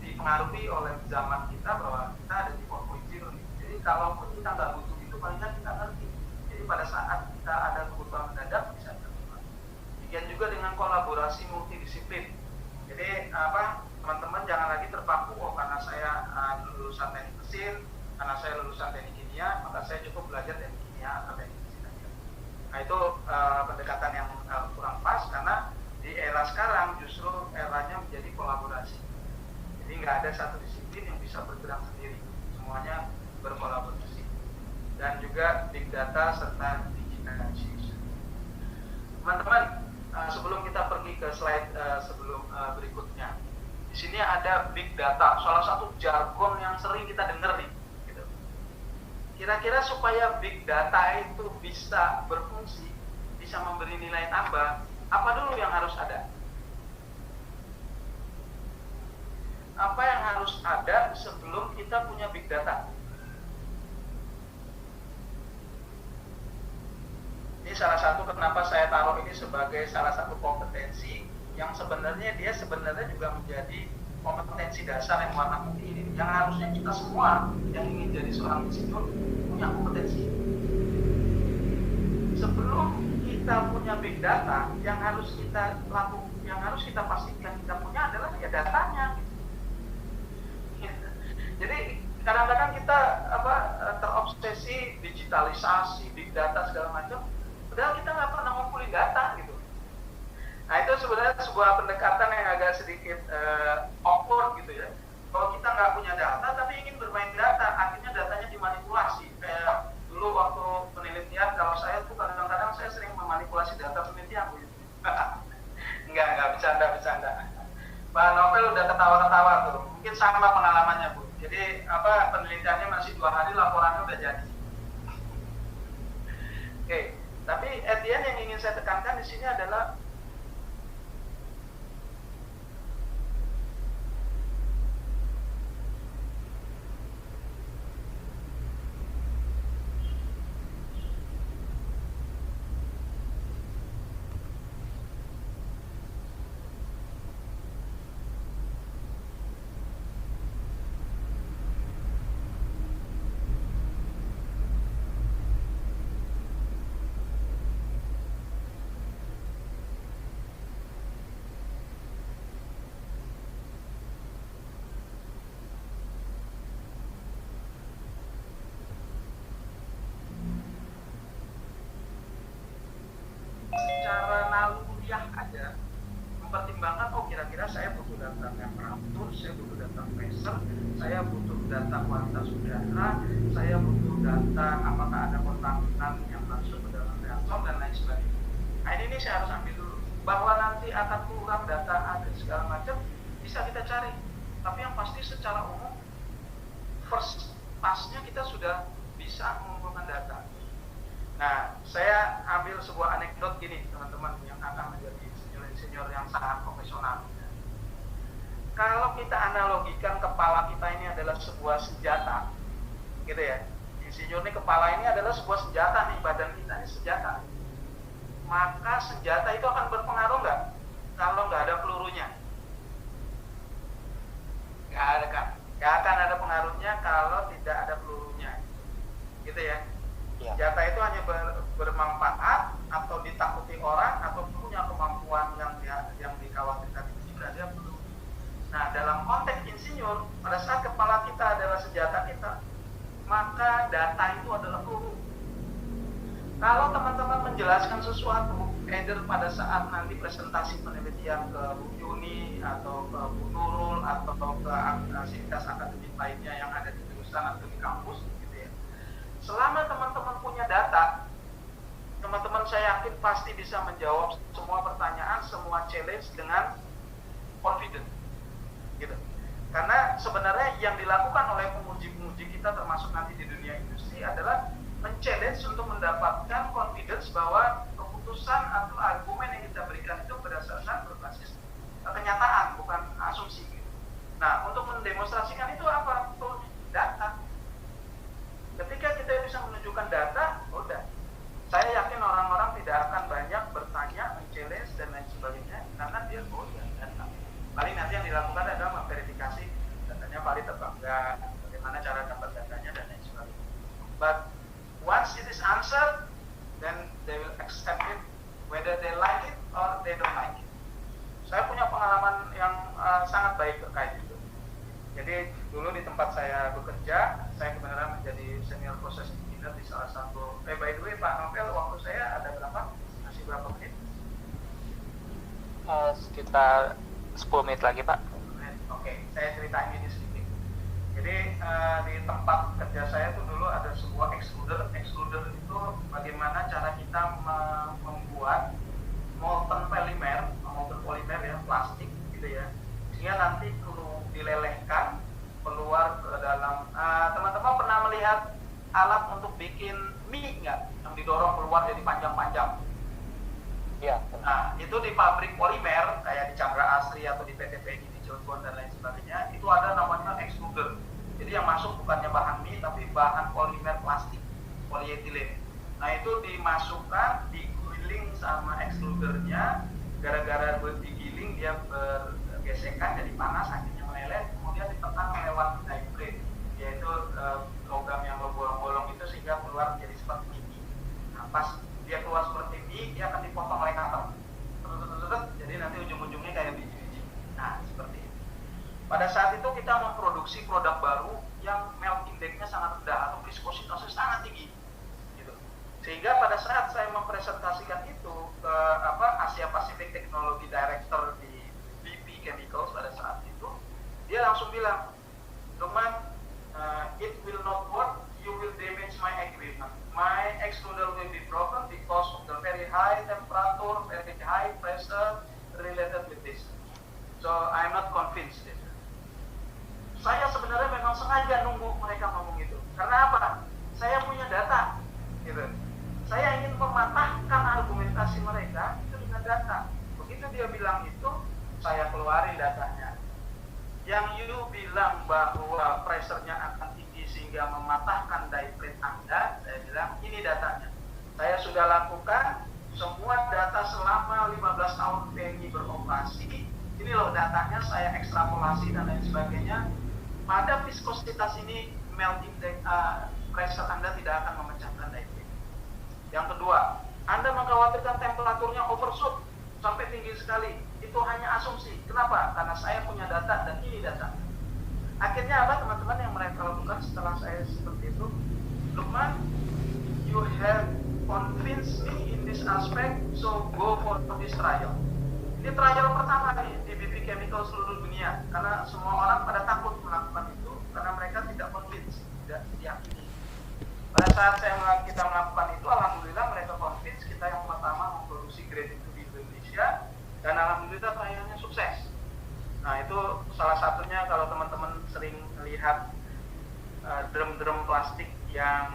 dipengaruhi oleh zaman kita bahwa kita ada di 4.0 nih. Jadi kalaupun kita nggak butuh itu, paling nggak kita ngerti. Jadi pada saat kita ada kebutuhan mendadak bisa dilakukan. Demikian juga dengan kolaborasi multidisiplin. Jadi teman-teman jangan lagi terpaku, karena saya lulusan teknik mesin, karena saya lulusan teknik kimia, maka saya cukup belajar teknik kimia atau teknik mesin aja. Nah, itu pendekatan yang kurang pas, karena di era sekarang justru eranya menjadi kolaborasi. Jadi nggak ada satu disiplin yang bisa bergerak sendiri, semuanya berkolaborasi. Dan juga big data serta digitalization. Teman-teman, sebelum kita pergi ke slide berikutnya, di sini ada big data, salah satu jargon yang sering kita dengar nih. Gitu. Kira-kira supaya big data itu bisa berfungsi, bisa memberi nilai tambah, apa dulu yang harus ada? Apa yang harus ada sebelum kita punya big data. Ini salah satu kenapa saya taruh ini sebagai salah satu kompetensi yang sebenarnya juga menjadi kompetensi dasar yang warna putih ini, yang harusnya kita semua yang ingin jadi seorang insinyur punya kompetensi. Sebelum kita punya big data, yang harus kita pastikan kita punya adalah ya datanya. Jadi kadang-kadang kita terobsesi digitalisasi, big data segala macam, padahal kita nggak pernah ngumpulin data gitu. Nah itu sebenarnya sebuah pendekatan yang agak sedikit awkward gitu ya. Kalau kita nggak punya data tapi ingin bermain data, akhirnya datanya dimanipulasi. Kayak dulu waktu penelitian, kalau saya tuh kadang-kadang saya sering memanipulasi data penelitian gitu. Enggak bercanda. Pak Novel udah ketawa-ketawa tuh. Mungkin sama pengalamannya Bu. Jadi penelitiannya masih 2 hari, laporannya udah jadi. Oke, tapi at the end yang ingin saya tekankan di sini adalah secara naluriah aja mempertimbangkan, oh kira-kira saya butuh data temperatur, saya butuh data pressure, saya butuh data kualitas udara, saya butuh data apakah ada kontaminan yang masuk ke dalam reaktor dan lain sebagainya. Nah ini saya harus ambil dulu, bahwa nanti akan kurang data ada segala macam bisa kita cari, tapi yang pasti secara umum first pass-nya kita sudah bisa mengumpulkan data. Nah, saya ambil sebuah anekdot gini, teman-teman yang akan menjadi insinyur yang sangat profesional. Kalau kita analogikan kepala kita ini adalah sebuah senjata, gitu ya. Insinyur ini kepala ini adalah sebuah senjata nih, badan kita ini senjata. Maka senjata itu akan berpengaruh nggak kalau nggak ada pelurunya? Nggak ada kan? Nggak akan ada pengaruhnya kalau tidak ada pelurunya, gitu ya. Senjata itu hanya bermanfaat atau ditakuti orang atau punya kemampuan yang dikhawatirkan jika dia peluru. Nah, dalam konteks insinyur, pada saat kepala kita adalah senjata kita, maka data itu adalah peluru. Kalau teman-teman menjelaskan sesuatu, either pada saat nanti presentasi penelitian ke Bu Yuni atau ke Bu Nurul atau ke aktivitas akademik lainnya yang ada di jurusan atau di kampus, selama teman-teman punya data, teman-teman saya yakin pasti bisa menjawab semua pertanyaan, semua challenge dengan confident, gitu. Karena sebenarnya yang dilakukan oleh penguji-penguji kita termasuk nanti di dunia industri adalah men-challenge untuk mendapatkan confidence bahwa keputusan atau argumen yang kita berikan itu berdasarkan berbasis kenyataan, bukan asumsi. Gitu. Nah, untuk mendemonstrasikan itu apa? Data. Ketika kita bisa menunjukkan data, udah. Saya yakin orang-orang tidak akan banyak bertanya, men-challenge dan lain sebagainya, karena dia data. Paling nanti yang dilakukan adalah memverifikasi datanya valid atau enggak, bagaimana cara dapat datanya dan lain sebagainya. But once it is answered, then they will accept it, whether they like it or they don't like it. Saya punya pengalaman yang sangat baik terkait itu. Jadi dulu di tempat saya bekerja, saya kebenaran menjadi senior proses engineer di salah satu. By the way, Pak Novel, waktu saya ada berapa? Masih berapa menit? Sekitar 10 menit lagi, Pak. Oke, saya ceritain ini sedikit. Jadi di tempat kerja saya tuh dulu ada sebuah extruder. Extruder itu bagaimana cara kita membuat molten polymer ya, plastik gitu ya. Dia nanti dilelehkan keluar ke dalam. Teman-teman pernah melihat alat untuk bikin mie nggak? Yang didorong keluar jadi panjang-panjang. Iya. Nah, itu di pabrik polimer kayak di Chandra Asri atau di PT PGI di Cilegon dan lain sebagainya, itu ada namanya extruder. yang masuk bukannya bahan mie tapi bahan polimer plastik, polietilen. Nah itu dimasukkan, digiling sama extrudernya, gara-gara digiling dia bergesekan jadi panas, akhirnya meleleh, kemudian ditekan lewat die plate, yaitu logam yang berbolong-bolong itu sehingga keluar menjadi seperti ini. Nah pas dia keluar seperti ini, dia akan dipotong oleh cutter, jadi nanti ujung-ujungnya kayak biji-biji. Nah seperti itu. Pada saat itu kita memproduksi produk baru yang melt index-nya sangat rendah atau viskositasnya sangat tinggi, gitu. Sehingga pada saat saya mempresentasikan itu ke Asia Pacific Technology Director di BP Chemicals pada saat itu, dia langsung bilang, teman, it will not work, you will damage my equipment. My extruder will be broken because of the very high temperature, very high pressure related with this. So I'm not convinced. Saya sebenarnya memang sengaja nunggu mereka ngomong itu. Karena apa? Saya punya data, gitu. Saya ingin mematahkan argumentasi mereka itu dengan data. Begitu dia bilang itu, saya keluarin datanya. Yang you bilang bahwa pressure-nya akan tinggi sehingga mematahkan die plate Anda, saya bilang ini datanya. Saya sudah lakukan semua data selama 15 tahun PMI beroperasi. Ini loh datanya, saya ekstrapolasi dan lain sebagainya. Pada viskositas ini melting pressure Anda tidak akan memecahkan die plate. Yang kedua, Anda mengkhawatirkan temperaturnya overshoot sampai tinggi sekali. Itu hanya asumsi. Kenapa? Karena saya punya data dan ini data. Akhirnya apa teman-teman yang mereka lakukan setelah saya seperti itu? Lukman, you have convinced me in this aspect, so go for this trial. Ini trial pertama nih di BP Chemical seluruh dunia, karena semua orang pada takut melakukan itu karena mereka tidak convinced, tidak diyakini. Pada saat kita melakukan itu, alhamdulillah mereka convinced, kita yang pertama memproduksi grade itu di Indonesia, dan alhamdulillah trialnya sukses. Nah itu salah satunya kalau teman-teman sering lihat drum-drum plastik yang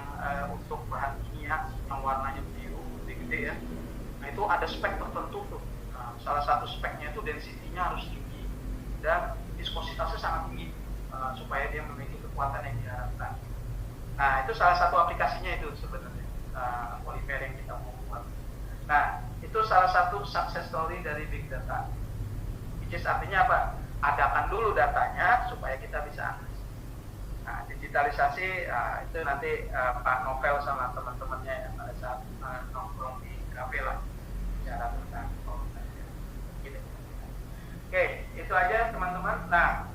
untuk bahan kimia yang warnanya biru, gede-gede ya. Nah itu ada spek tertentu tuh. Nah, salah satu speknya itu density-nya harus tinggi dan viskositasnya sangat tinggi supaya dia memiliki kekuatan yang diharapkan. Nah itu salah satu aplikasinya itu sebenarnya polimer yang kita mau buat. Nah itu salah satu success story dari big data. Which is artinya apa? Adakan dulu datanya supaya kita bisa analisis. Nah digitalisasi itu nanti Pak Novel sama teman-temannya yang pada saat nongkrong di kafe lah bicara tentang gitu. Oke, itu aja teman-teman. Nah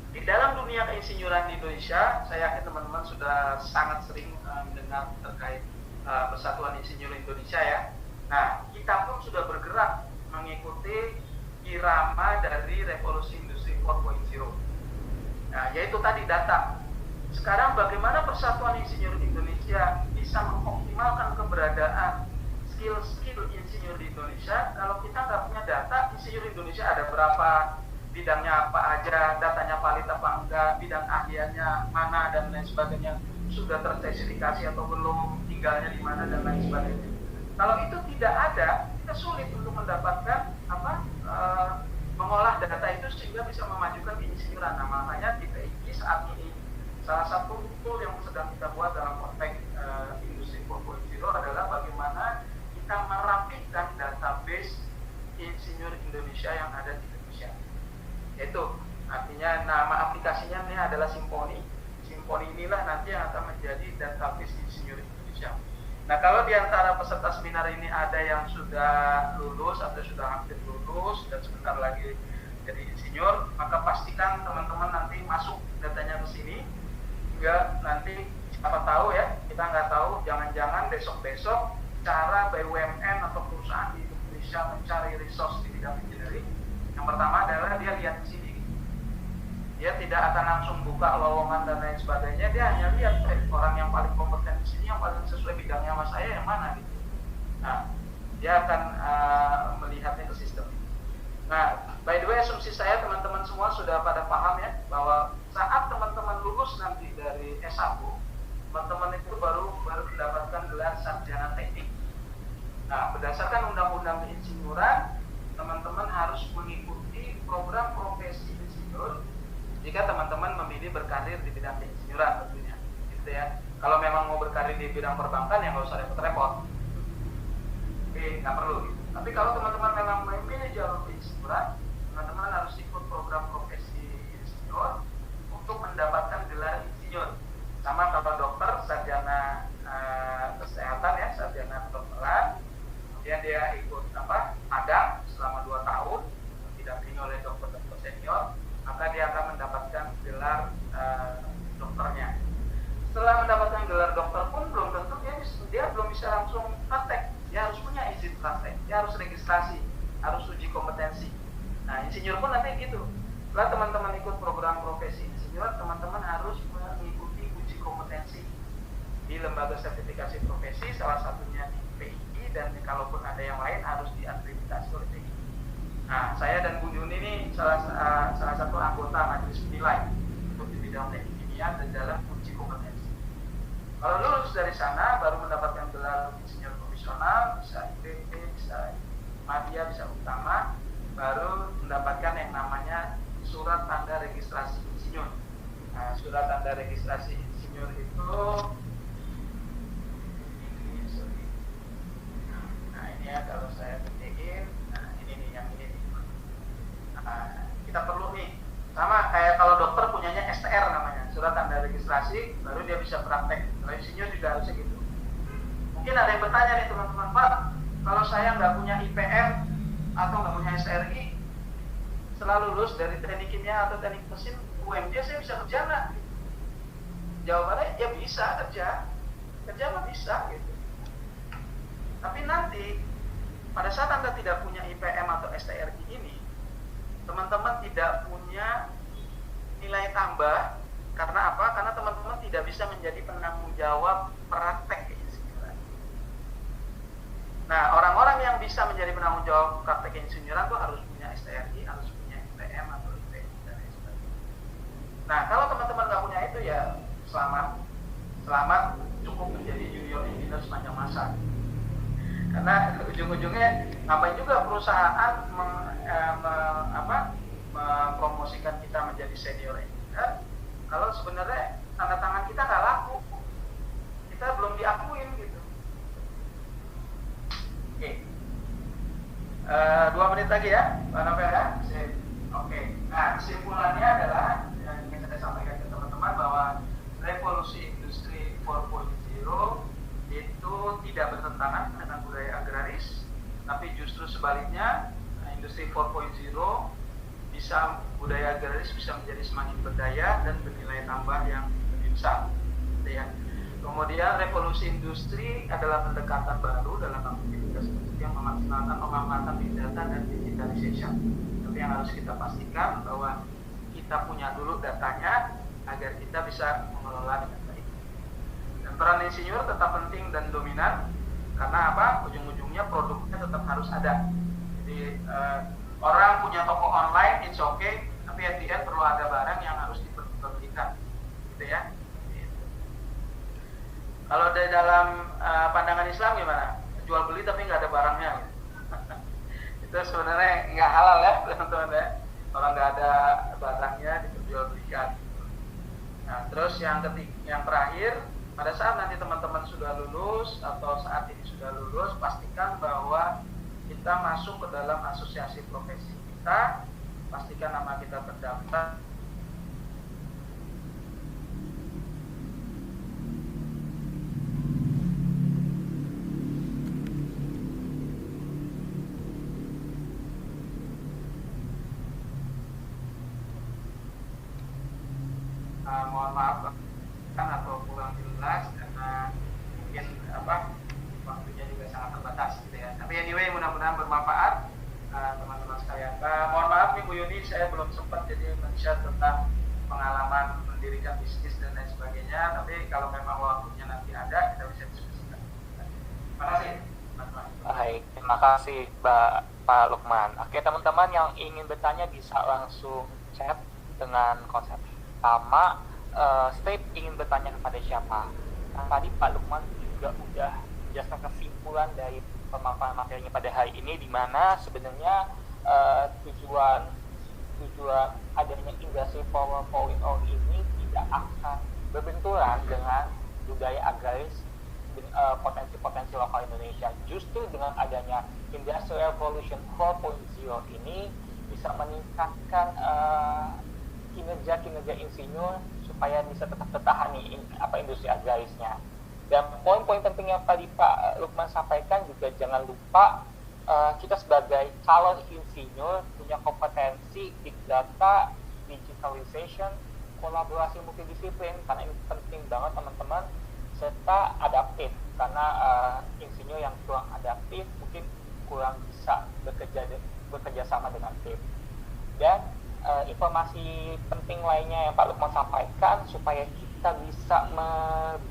di dalam dunia keinsinyuran di Indonesia, saya yakin teman-teman sudah sangat sering mendengar terkait Persatuan Insinyur Indonesia ya. Nah, kita pun sudah bergerak mengikuti irama dari revolusi industri 4.0. Nah, yaitu tadi data. Sekarang bagaimana Persatuan Insinyur Indonesia bisa mengoptimalkan keberadaan skill-skill insinyur di Indonesia kalau kita nggak punya data, insinyur Indonesia ada berapa, bidangnya apa aja, datanya valid apa enggak, bidang ahliannya mana dan lain sebagainya, sudah tersertifikasi atau belum, tinggalnya di mana dan lain sebagainya. Kalau itu tidak ada, kita sulit untuk mendapatkan mengolah data itu sehingga bisa memajukan keinsinyuran. Nah, makanya di PIG saat ini salah satu tool yang sedang kita buat dalam konteks industri 4.0 adalah bagaimana kita merapikan database insinyur Indonesia yang ada di Indonesia. Yaitu artinya nama aplikasinya ini adalah Symphony. Symphony inilah nanti yang akan menjadi database insinyur Indonesia. Nah, kalau di antara peserta seminar ini ada yang sudah lulus atau sudah hampir lulus dan sebentar lagi jadi insinyur, maka pastikan teman-teman nanti masuk datanya ke sini. Hingga nanti siapa tahu ya, kita nggak tahu, jangan-jangan besok-besok cara BUMN atau perusahaan di Indonesia mencari resource di bidang engineering, yang pertama adalah dia lihat di sini. Dia tidak akan langsung buka lowongan dan lain sebagainya, dia hanya lihat orang yang paling kompeten di sini, yang paling sesuai bidangnya sama saya yang mana gitu. Nah, dia akan melihatnya ke sistem. Nah, by the way, asumsi saya teman-teman semua sudah pada paham ya, bahwa saat teman-teman lulus nanti dari S1, teman-teman itu baru mendapatkan gelar sarjana teknik. Nah, berdasarkan undang-undang keinsinyuran, teman-teman harus mengikuti program profesi insinyur jika teman-teman memilih berkarir di bidang keinsinyuran. gitu ya. Kalau memang mau berkarir di bidang perbankan ya nggak usah repot-repot. Oke, nggak perlu. Tapi kalau teman-teman memang memilih jalur insinyuran, teman-teman harus ikut program profesi insinyur untuk mendapatkan gelar insinyur. Sama kalau dokter, sarjana kesehatan ya, sarjana kedokteran, kemudian dia ikut magang selama 2 tahun, didampingi oleh dokter-dokter senior, maka dia akan mendapatkan gelar dokternya. Setelah mendapatkan gelar dokter pun belum tentu dia belum bisa langsung praktek. Dia harus punya izin praktek, dia harus registrasi, harus uji kompetensi. Nah, insinyur pun nanti gitu. Setelah teman-teman ikut program profesi insinyur, teman-teman harus mengikuti uji kompetensi di lembaga sertifikasi profesi, salah satunya di PII, dan kalaupun ada yang lain harus diakreditasi oleh PII. Nah, saya dan Bu Juni ini salah satu anggota majelis penilai untuk di bidang teknik kimia dan dalam uji kompetensi. Kalau lulus dari sana baru mendapatkan gelar insinyur profesional, bisa IPT, bisa Madya, bisa utama, baru mendapatkan yang namanya surat tanda registrasi insinyur. Nah, surat tanda registrasi insinyur itu ini ya, kalau saya ketiin, nah ini nih yang ini nih. Nah, kita perlu nih, sama kayak kalau dokter punyanya STR namanya, surat tanda registrasi, baru dia bisa praktek. Kalau insinyur juga harusnya gitu. Mungkin ada yang bertanya nih teman-teman, Pak, kalau saya nggak punya IPM atau nggak punya SRI, setelah lulus dari teknik kimia atau teknik mesin, UMJ saya bisa kerja nggak? Jawabannya ya bisa kerja mah bisa gitu. Tapi nanti pada saat Anda tidak punya IPM atau STRI ini, teman-teman tidak punya nilai tambah. Karena apa? Karena teman-teman tidak bisa menjadi penanggung jawab praktek keinsinyuran. Nah, orang-orang yang bisa menjadi penanggung jawab praktek keinsinyuran itu harus punya STRI, harus punya IPM atau IPI dan lain sebagainya. Nah, kalau teman-teman nggak punya itu ya selamat cukup menjadi junior engineer sepanjang masa. Karena ujung-ujungnya ngapain juga perusahaan mempromosikan kita menjadi senior engineer kalau sebenarnya tanda tangan kita nggak laku, kita belum diakuin gitu. Oke. 2 menit lagi ya, Pak Novel ya. Oke. Nah, kesimpulannya adalah yang ingin saya sampaikan ke teman-teman bahwa revolusi industri 4.0 itu tidak bertentangan dengan budaya agraris, tapi justru sebaliknya, industri 4.0 budaya agraris bisa menjadi semakin berdaya dan bernilai tambah yang lebih besar. Gitu ya. Kemudian revolusi industri adalah pendekatan baru dalam aktivitas yang memanfaatkan big data dan digitalization. Tapi yang harus kita pastikan bahwa kita punya dulu datanya agar kita bisa mengelola dengan baik. Dan peran insinyur tetap penting dan dominan karena apa? Ujung-ujungnya produknya tetap harus ada. Jadi orang punya toko online, it's okay, tapi at the end perlu ada barang yang harus diperjualbelikan, gitu ya. Gitu. Kalau dari dalam pandangan Islam gimana? Jual beli tapi nggak ada barangnya, gitu. Itu sebenarnya nggak halal ya, teman-teman ya. Kalau nggak ada barangnya diperjualbelikan. Nah, terus yang terakhir, pada saat nanti teman-teman sudah lulus atau saat ini sudah lulus, pastikan bahwa kita masuk ke dalam asosiasi profesi kita, pastikan nama kita terdaftar. Mohon maaf atau kurang jelas karena mungkin waktunya juga sangat terbatas gitu ya. Tapi anyway, mudah-mudahan bermanfaat teman-teman sekalian. Mohon maaf nih Bu Yuni, saya belum sempat jadi men-share tentang pengalaman mendirikan bisnis dan lain sebagainya. Tapi kalau memang waktunya nanti ada, kita bisa diskusikan. Terima kasih. Baik, terima kasih Pak Lukman. Oke, teman-teman yang ingin bertanya bisa langsung chat dengan konsep pertama. Step ingin bertanya kepada siapa? Nah, tadi Pak Lukman juga udah menjelaskan kesimpulan dari pemaparan materinya pada hari ini, di mana sebenarnya tujuan adanya industri 4.0 ini tidak akan berbenturan dengan budaya agraris, potensi-potensi lokal Indonesia. Justru dengan adanya Industrial Revolution 4.0 ini bisa meningkatkan kinerja insinyur supaya bisa tetap bertahan nih industri agrarisnya. Dan poin-poin penting yang tadi Pak Lukman sampaikan juga jangan lupa kita sebagai calon insinyur punya kompetensi big data, digitalization, kolaborasi multidisiplin, karena ini penting banget teman-teman, serta adaptif, karena insinyur yang kurang adaptif mungkin kurang bisa bekerja sama dengan tim. Dan informasi penting lainnya yang Pak Lukman sampaikan supaya kita bisa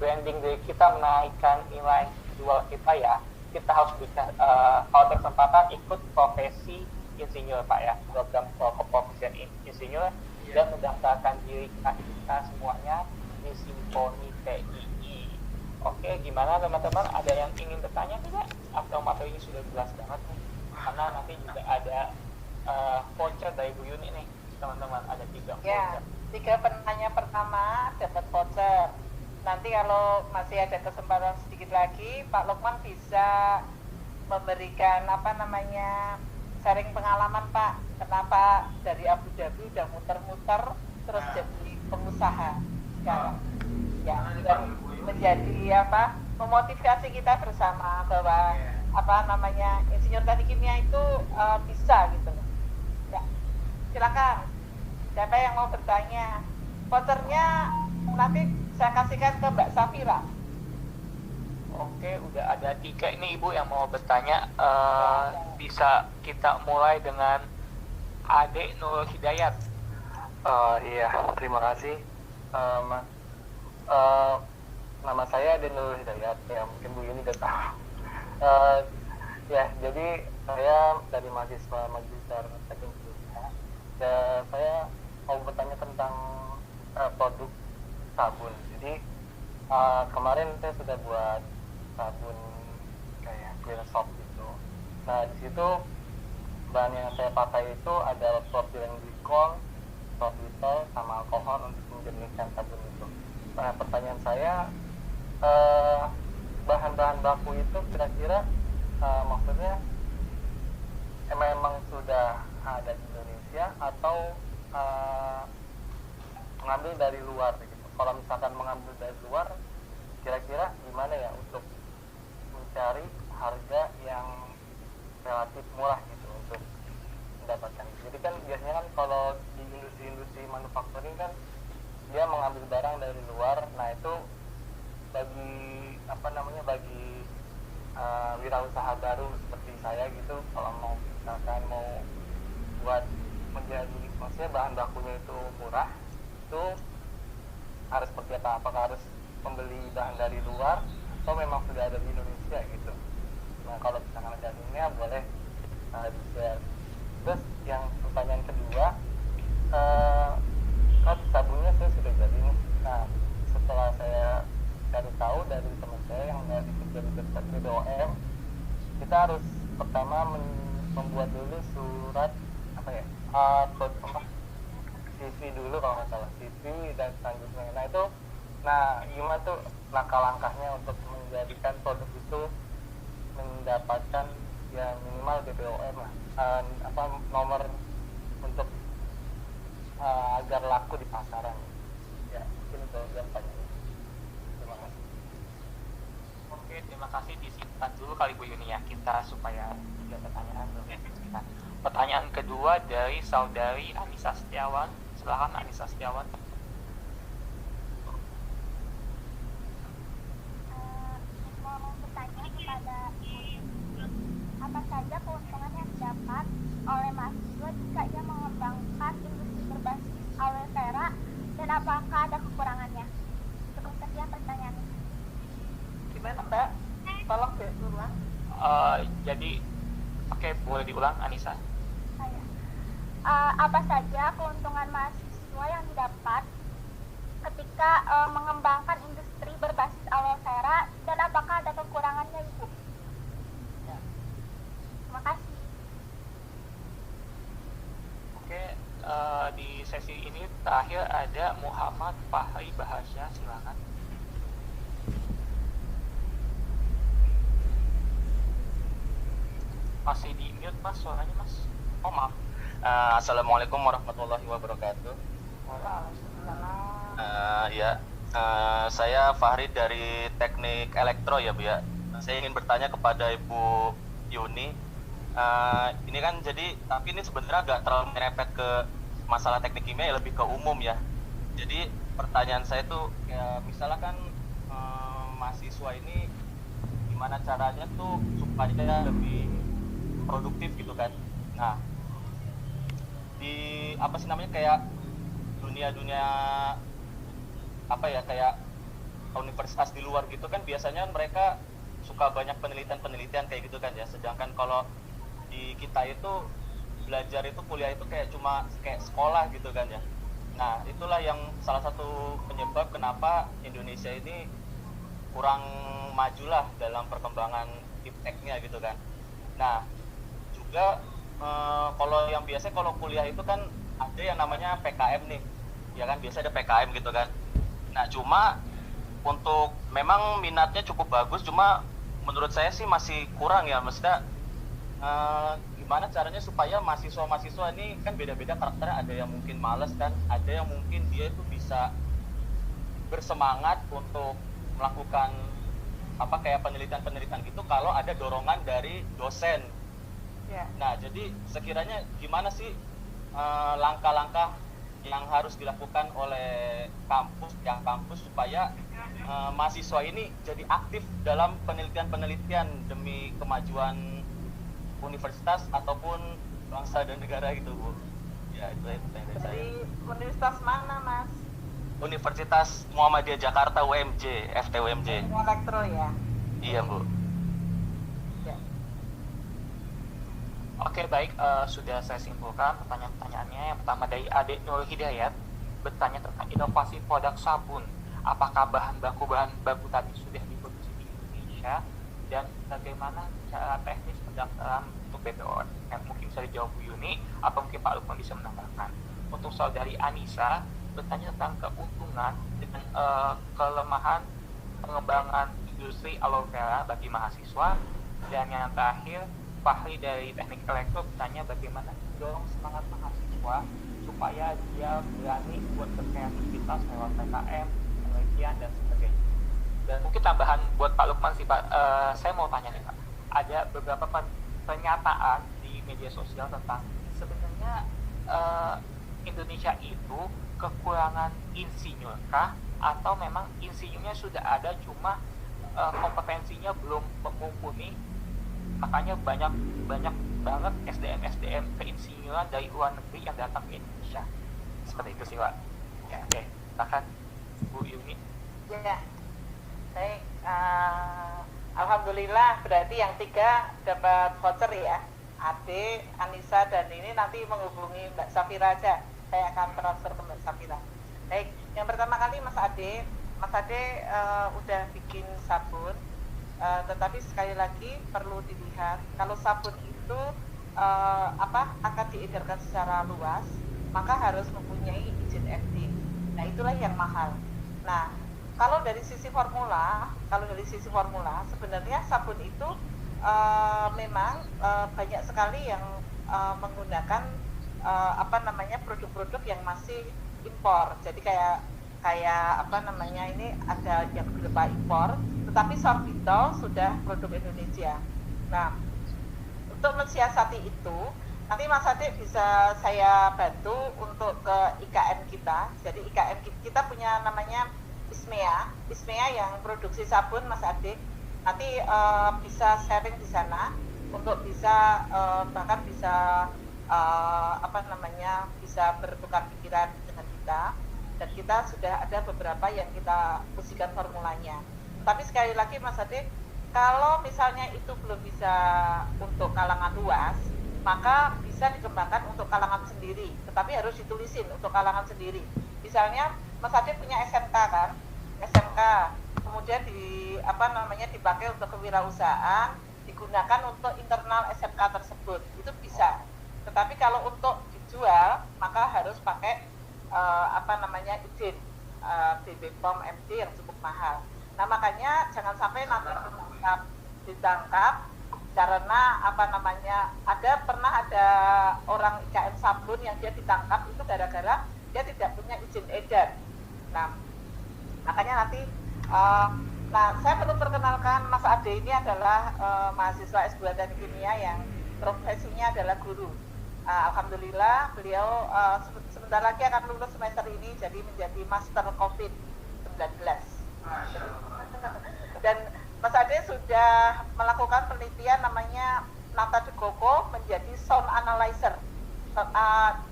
branding diri kita, menaikkan nilai jual kita ya, kita harus bisa kalau kesempatan ikut profesi insinyur Pak ya, program keprofesian insinyur, dan mendaftarkan diri kita semuanya di Simponi TII. Oke, gimana teman-teman? Ada yang ingin bertanya tidak? Atau materi ini sudah jelas banget nih? Karena nanti juga ada voucher dari Bu Yuni nih, teman-teman. Ada 3 voucher. Ya, 3 penanya pertama dapat voucher. Nanti kalau masih ada kesempatan sedikit lagi, Pak Lukman bisa memberikan sharing pengalaman Pak. Kenapa dari Abu Dhabi udah muter-muter terus jadi pengusaha sekarang. Ya, dan menjadi memotivasi kita bersama bahwa insinyur teknik kimia itu bisa gitu. Ya, silakan. Siapa yang mau bertanya? Vouchernya nanti saya kasihkan ke Mbak Safira. Oke, udah ada 3 ini Ibu yang mau bertanya. Bisa kita mulai dengan Ade Nurul Hidayat. Iya, terima kasih Mas. Nama saya Ade Nurul Hidayat, ya mungkin Bu Yuni udah tahu. Ya, jadi saya dari mahasiswa Magister Teknik Kimia. Saya mau bertanya tentang produk sabun. Jadi kemarin saya sudah buat sabun kayak clear soap gitu. Nah di situ bahan yang saya pakai itu ada propylene glycol, sorbitol, sama alkohol untuk menjernihkan sabun itu. Nah pertanyaan saya, bahan-bahan baku itu kira-kira maksudnya memang sudah ada di Indonesia atau mengambil dari luar gitu. Kalau misalkan mengambil dari luar, kira-kira gimana ya untuk mencari harga yang relatif murah gitu untuk mendapatkan. Jadi kan biasanya kan kalau di industri manufacturing kan dia mengambil barang dari luar. Nah itu bagi wirausaha baru seperti saya gitu, kalau mau misalkan mau buat menjadi, maksudnya bahan bakunya itu murah, itu harus seperti apa? Apakah harus membeli bahan dari luar atau memang sudah ada di Indonesia gitu? Nah kalau misalkan ada di Indonesia boleh di-share. Terus yang pertanyaan kedua, kan sabunnya saya sudah jadi nih. Nah setelah saya cari tahu dari teman saya yang dari kerja di BPOM, kita harus pertama membuat dulu surat CV dulu kalau nggak salah, CV dan selanjutnya. Nah gimana tuh langkah-langkahnya untuk menjadikan produk itu mendapatkan ya minimal BPOM lah, nomor untuk agar laku di pasaran. Ya mungkin itu yang paling. Terima kasih. Oke, terima kasih. Disimpan dulu kali Bu Yuni ya, kita supaya tidak pertanyaan. Pertanyaan kedua dari saudari Anissa Setiawan. Silakan Anissa Setiawan. Mau bertanya kepada apa saja keuntungan yang didapat oleh mahasiswa jika ia mengembangkan industri berbasis aloe vera, dan apakah ada kekurangannya? Cukup sekian pertanyaannya. Gimana Mbak? Tolong diulang. Jadi, oke, boleh diulang Anissa. Apa saja keuntungan mahasiswa yang didapat ketika mengembangkan industri berbasis aloe vera, dan apakah ada kekurangannya Ibu? Ya. Terima kasih. Oke, di sesi sesi ini terakhir ada Muhammad Fahri Bahasya, silakan. Masih di mute mas, suaranya mas. Oh maaf. Assalamualaikum warahmatullahi wabarakatuh. Saya Fahri dari Teknik Elektro ya Bu ya. Saya ingin bertanya kepada Ibu Yuni. Ini kan jadi, tapi ini sebenarnya agak terlalu merepet ke masalah teknik kimia, ya lebih ke umum ya. Jadi pertanyaan saya tuh, ya misalnya kan mahasiswa ini gimana caranya tuh supaya lebih produktif gitu kan. Nah, di apa sih namanya, kayak dunia apa ya, kayak universitas di luar gitu kan biasanya mereka suka banyak penelitian kayak gitu kan ya, sedangkan kalau di kita itu belajar itu, kuliah itu kayak cuma kayak sekolah gitu kan ya. Nah itulah yang salah satu penyebab kenapa Indonesia ini kurang maju lah dalam perkembangan ipteknya gitu kan. Nah juga kalau yang biasa kalau kuliah itu kan ada yang namanya PKM nih, ya kan biasa ada PKM gitu kan. Nah cuma untuk memang minatnya cukup bagus, cuma menurut saya sih masih kurang ya, maksudnya gimana caranya supaya mahasiswa ini kan beda-beda karakternya, ada yang mungkin males kan, ada yang mungkin dia itu bisa bersemangat untuk melakukan apa kayak penelitian gitu kalau ada dorongan dari dosen. Nah, jadi sekiranya gimana sih langkah-langkah yang harus dilakukan oleh kampus supaya mahasiswa ini jadi aktif dalam penelitian demi kemajuan universitas ataupun bangsa dan negara gitu Bu. Ya itu dari saya. Dari universitas mana Mas? Universitas Muhammadiyah Jakarta UMJ, FTUMJ. Elektro ya? Iya Bu. Oke baik, sudah saya simpulkan pertanyaan-pertanyaannya. Yang pertama dari Ade Nur Hidayat bertanya tentang inovasi produk sabun. Apakah bahan baku tadi sudah diproduksi di Indonesia, dan bagaimana cara teknis pendaftaran untuk BPOM? Mungkin bisa dijawab Bu Yuni atau mungkin Pak Lukman bisa menambahkan. Untuk saudari Anissa bertanya tentang keuntungan dengan kelemahan pengembangan industri aloe vera bagi mahasiswa. Dan yang terakhir Fahri dari Teknik Elektro bertanya bagaimana mendorong semangat mahasiswa supaya dia berani buat berkreativitas lewat PKM, penelitian dan sebagainya. Dan mungkin tambahan buat Pak Lukman sih Pak, saya mau tanya nih Pak, ada beberapa pernyataan di media sosial tentang sebenarnya Indonesia itu kekurangan insinyur kah, atau memang insinyurnya sudah ada cuma kompetensinya belum mumpuni, makanya banyak banget SDM keinsinyuran dari luar negeri yang datang ke Indonesia. Seperti itu sih Pak. Ya, oke. Silakan Bu Yuni. Ya, baik. Alhamdulillah berarti yang 3 dapat voucher ya. Ade, Anissa dan ini nanti menghubungi Mbak Safira aja. Saya akan transfer ke Mbak Safira. Baik, yang pertama kali Mas Ade udah bikin sabun. Tetapi sekali lagi perlu dilihat kalau sabun itu akan diedarkan secara luas, maka harus mempunyai izin FD. Nah itulah yang mahal. Nah kalau dari sisi formula sebenarnya sabun itu memang banyak sekali yang menggunakan produk-produk yang masih impor. Jadi kayak ini ada yang berupa impor, tetapi sorbitol sudah produk Indonesia. Nah, untuk mensiasati itu, nanti Mas Ade bisa saya bantu untuk ke IKM kita. Jadi IKM kita punya namanya ISMEA yang produksi sabun Mas Ade. Nanti bisa sharing di sana untuk bisa bahkan bisa bisa bertukar pikiran dengan kita. Dan kita sudah ada beberapa yang kita usikan formulanya. Tapi sekali lagi Mas Ade, kalau misalnya itu belum bisa untuk kalangan luas, maka bisa dikembangkan untuk kalangan sendiri. Tetapi harus ditulisin untuk kalangan sendiri. Misalnya Mas Ade punya SMK kan, kemudian dipakai untuk kewirausahaan, digunakan untuk internal SMK tersebut, itu bisa. Tetapi kalau untuk dijual, maka harus pakai izin di BPOM MD yang cukup mahal. Nah makanya jangan sampai nanti ditangkap karena pernah ada orang IKN Sabun yang dia ditangkap itu gara-gara dia tidak punya izin edar. Nah makanya nanti saya perlu perkenalkan Mas Ade ini adalah mahasiswa S2 Teknik Kimia yang profesinya adalah guru. Alhamdulillah beliau sebentar lagi akan lulus semester ini jadi menjadi Master COVID-19. Dan Mas Ade sudah melakukan penelitian namanya Nata de Coco menjadi sound analyzer.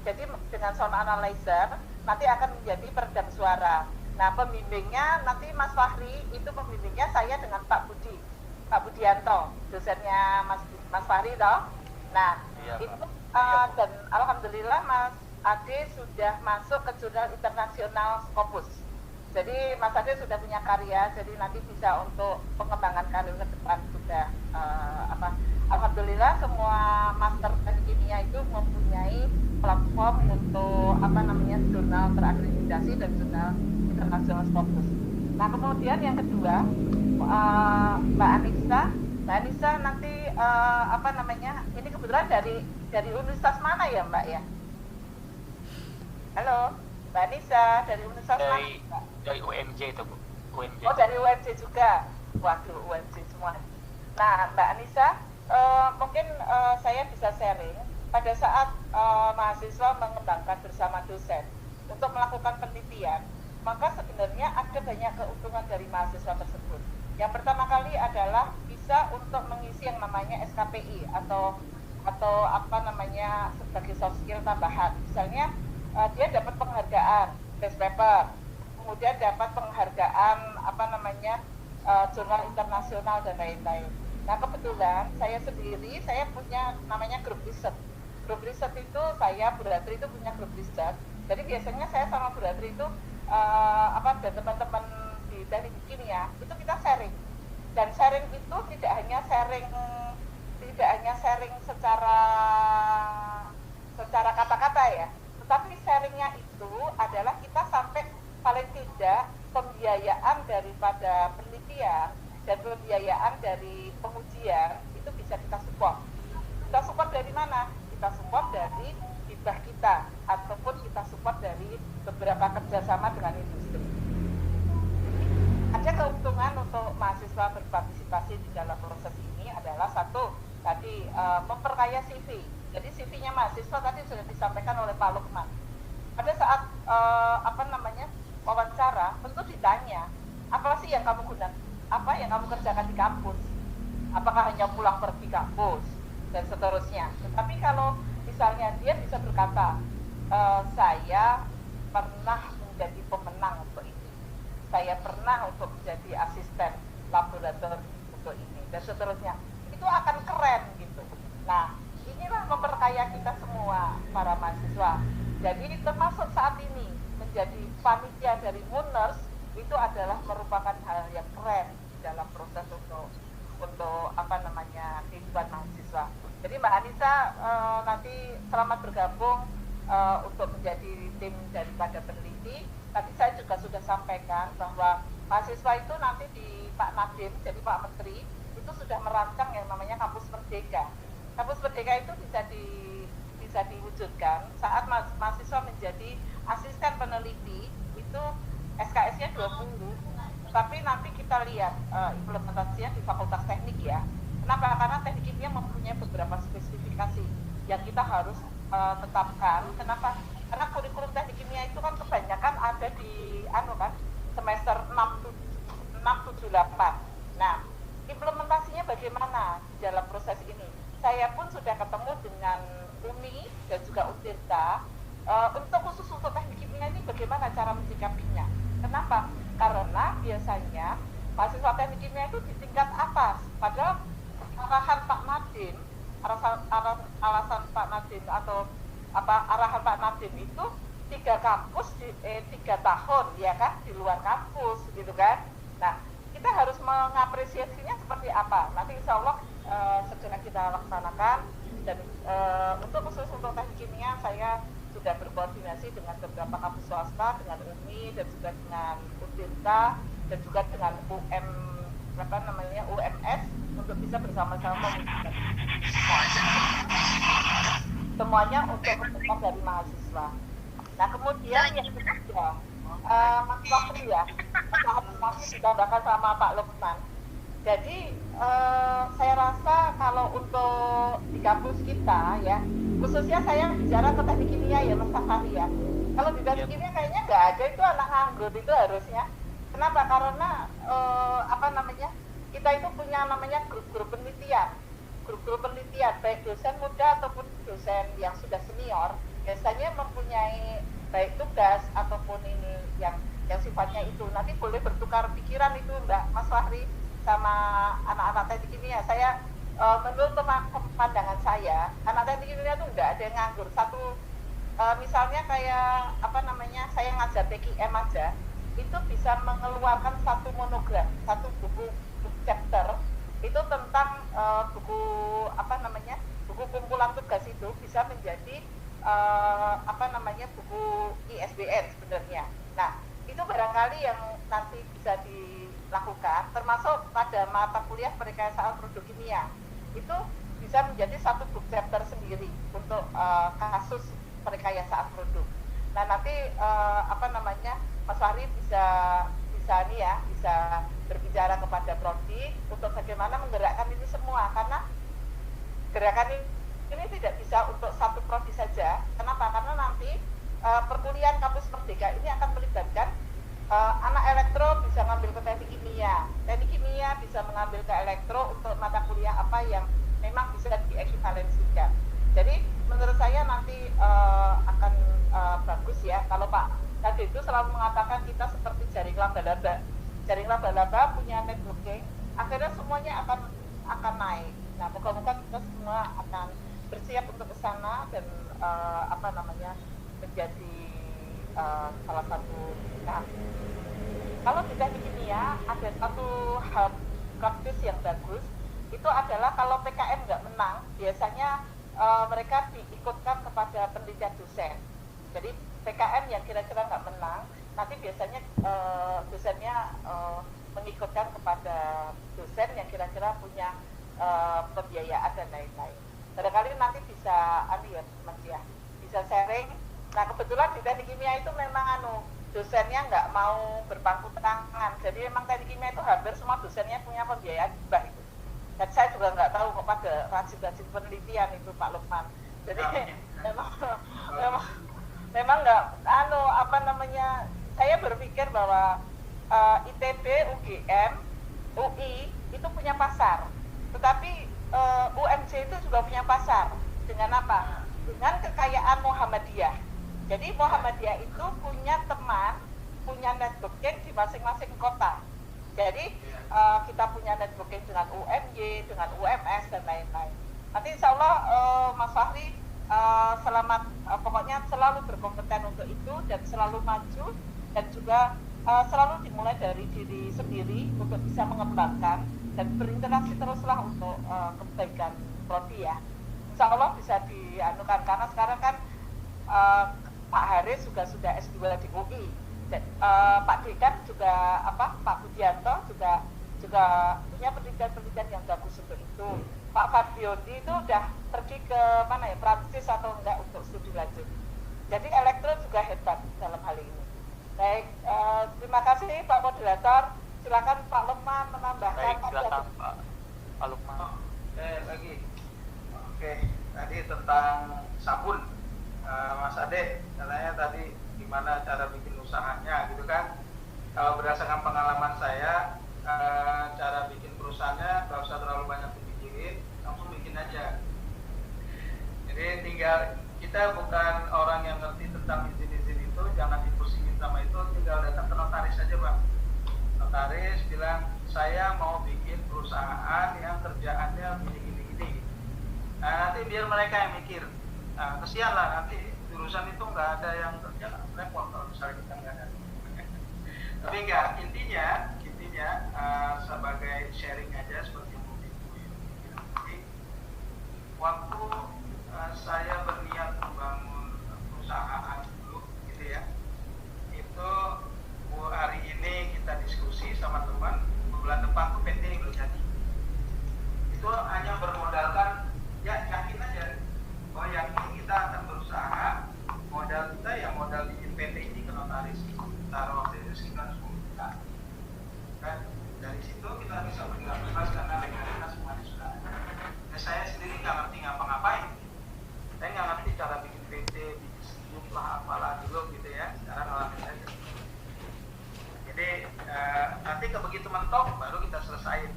Jadi dengan sound analyzer nanti akan menjadi peredam suara. Nah pembimbingnya nanti Mas Fahri itu pembimbingnya saya dengan Pak Budianto, dosennya Mas Fahri toh. Nah Iya, itu dan alhamdulillah Mas Ade sudah masuk ke jurnal internasional Scopus. Jadi Mas Ade sudah punya karya, jadi nanti bisa untuk pengembangan karir ke depan sudah alhamdulillah semua master teknik kimia itu mempunyai platform untuk jurnal terakreditasi dan jurnal internasional Scopus. Nah kemudian yang kedua Mbak Anissa nanti ini kebetulan dari universitas mana ya Mbak ya? Halo Mbak Anissa dari universitas mana? Dari UMJ itu Bu. UMJ. Oh dari UMJ juga. Waduh UMJ semua. Nah Mbak Anissa mungkin saya bisa sharing pada saat mahasiswa mengembangkan bersama dosen untuk melakukan penelitian, maka sebenarnya ada banyak keuntungan dari mahasiswa tersebut. Yang pertama kali adalah bisa untuk mengisi yang namanya SKPI atau sebagai soft skill tambahan. Misalnya dia dapat penghargaan best paper, kemudian dapat penghargaan jurnal internasional dan lain-lain. Nah kebetulan saya sendiri punya namanya grup riset. Grup riset itu Bu Ratri itu punya grup riset. Jadi biasanya saya sama Bu Ratri itu dan teman-teman di teknik kimia itu kita sharing. Dan sharing itu tidak hanya sharing secara kata-kata ya, tetapi sharingnya itu adalah kita sampai paling tidak pembiayaan daripada penelitian dan pembiayaan dari pengujian itu bisa kita support. Kita support dari mana? Kita support dari hibah kita ataupun kita support dari beberapa kerjasama dengan industri. Ada keuntungan untuk mahasiswa berpartisipasi di dalam proses ini adalah satu tadi memperkaya CV. Jadi CV-nya mahasiswa tadi sudah disampaikan oleh Pak Lukman. Pada saat wawancara tentu ditanya apa sih yang kamu gunakan, apa yang kamu kerjakan di kampus, apakah hanya pulang pergi kampus dan seterusnya. Tetapi kalau misalnya dia bisa berkata saya pernah menjadi pemenang untuk ini, saya pernah untuk menjadi asisten laboratorium untuk ini dan seterusnya, itu akan keren gitu. Nah inilah memperkaya kita semua para mahasiswa. Jadi termasuk saat ini menjadi panitia dari Mooners itu adalah merupakan hal yang keren dalam proses untuk kehidupan mahasiswa. Jadi Mbak Anissa nanti selamat bergabung untuk menjadi tim daripada peneliti. Tadi saya juga sudah sampaikan bahwa mahasiswa itu nanti di Pak Nadiem, jadi Pak Menteri itu sudah merancang yang namanya Kampus Merdeka. Kampus Merdeka itu bisa diwujudkan saat mahasiswa menjadi asisten peneliti itu SKS-nya 20, tapi nanti kita lihat implementasinya di Fakultas Teknik ya. Kenapa? Karena teknik kimia mempunyai beberapa spesifikasi yang kita harus tetapkan. Kenapa? Karena kurikulum teknik kimia itu kan kebanyakan ada di semester 6, 7, 8. Nah, implementasinya bagaimana dalam proses ini? Saya pun sudah ketemu dengan UMI dan juga UNTIRTA khusus untuk teknik kimia ini bagaimana cara menyikapinya. Kenapa? Karena biasanya mahasiswa teknik kimia itu di tingkat atas, padahal arahan Pak Nadiem, alasan Pak Nadiem atau arahan Pak Nadiem itu 3 kampus 3 tahun ya kan di luar kampus gitu kan. Nah kita harus mengapresiasinya seperti apa. Nanti insya Allah segera kita laksanakan dan khusus untuk teknik kimia saya sudah berkoordinasi dengan beberapa kampus swasta, dengan UMI dan juga dengan UTIRTA dan juga dengan UMS untuk bisa bersama-sama semuanya untuk kepentingan dari mahasiswa. Nah kemudian yang ketiga, Mas Wakri ya, masih ditambahkan sama Pak Lukman. Jadi saya rasa kalau untuk di kampus kita ya, khususnya saya bicara ke teknik kimia ya Mas Safari ya. Kalau di teknik kimia kayaknya nggak ada itu anak nganggur itu harusnya. Kenapa? Karena kita itu punya namanya grup-grup penelitian. Grup-grup penelitian baik dosen muda ataupun dosen yang sudah senior biasanya mempunyai baik tugas ataupun ini yang sifatnya itu nanti boleh bertukar pikiran itu Mbak Mas Fahri sama anak-anak teknik kimia. Saya menurut pandangan saya anak teknik kimia itu nggak ada yang nganggur. Misalnya kayak saya ngajar TKM aja itu bisa mengeluarkan satu monogram, satu buku chapter itu tentang buku kumpulan tugas itu bisa menjadi buku ISBN sebenarnya. Nah itu barangkali yang nanti bisa dilakukan termasuk pada mata kuliah perekayasaan produk kimia itu bisa menjadi satu book chapter sendiri untuk kasus perekayasaan produk. Nah nanti Mas Fahri bisa berbicara kepada Prodi untuk bagaimana menggerakkan ini semua karena gerakan ini tidak bisa untuk satu prodi saja. Kenapa? Karena nanti perkuliahan kampus Merdeka ini akan melibatkan anak elektro bisa ngambil ke teknik kimia bisa mengambil ke elektro untuk mata kuliah apa yang memang bisa diekvivalensikan. Jadi menurut saya nanti akan bagus ya kalau Pak tadi itu selalu mengatakan kita seperti jaring laba-laba punya networking, akhirnya semuanya akan naik. Nah moga-moga kita semua akan bersiap untuk ke sana dan menjadi salah satu. Nah, kalau di teknik kimia ada satu hal praktis yang bagus itu adalah kalau PKM nggak menang biasanya mereka diikutkan kepada penelitian dosen. Jadi PKM yang kira-kira nggak menang nanti biasanya dosennya mengikutkan kepada dosen yang kira-kira punya pembiayaan dan lain-lain. Barangkali nanti bisa Mas ya, bisa sharing. Nah kebetulan di teknik kimia itu memang dosennya nggak mau berpangku tangan. Jadi memang teknik kimia itu hampir semua dosennya punya pembiayaan hibah itu. Dan saya juga nggak tahu kok pada rajin-rajin penelitian itu Pak Lukman. Jadi memang nggak saya berpikir bahwa ITB, UGM, UI itu punya pasar. Tetapi UMJ itu juga punya pasar. Dengan apa? Dengan kekayaan Muhammadiyah. Jadi Muhammadiyah itu punya teman, punya networking di masing-masing kota. Jadi kita punya networking dengan UMY, dengan UMS dan lain-lain. Nanti insya Allah Mas Fahri pokoknya selalu berkompeten untuk itu dan selalu maju dan juga selalu dimulai dari diri sendiri untuk bisa mengembangkan dan berinteraksi teruslah untuk kebaikan prodi ya. Insya Allah bisa dianukan karena sekarang kan Pak Haris juga sudah S2 di UI, Pak Dekan juga Pak Budianto juga punya penelitian yang bagus untuk itu. Pak Fabioni itu udah pergi ke mana ya, Prancis atau enggak untuk studi lanjut. Jadi elektro juga hebat dalam hal ini. Baik, terima kasih Pak Moderator. Silakan Pak Lukman menambahkan. Baik, silakan Pak Lukman. Oke, tadi tentang sabun. Mas Ade, katanya tadi gimana cara bikin usahanya gitu kan. Kalau berdasarkan pengalaman saya, cara bikin perusahaannya nggak usah terlalu banyak dipikirin, langsung bikin aja. Jadi tinggal, kita bukan orang yang ngerti tentang izin-izin itu, jangan dipusingin sama itu, tinggal datang ke notaris aja Bang. Notaris bilang, saya mau bikin perusahaan yang kerjaannya gini-gini. Nah nanti biar mereka yang mikir. Nah, kesian lah nanti jurusan itu nggak ada yang kerja, repot kalau misalnya kita nggak ada. Tapi enggak, intinya sebagai sharing aja seperti waktu saya berniat membangun perusahaan laris taruh waktu itu sekitar 10 juta kan. Dari situ kita bisa bergerak bebas karena legalitas semuanya sudah ada. Saya sendiri nggak ngerti ngapa-ngapain, saya nggak ngerti cara bikin PT, bikin senyum lah apalah dulu gitu ya. Sekarang ngalamin aja. Jadi nanti begitu mentok baru kita selesaiin.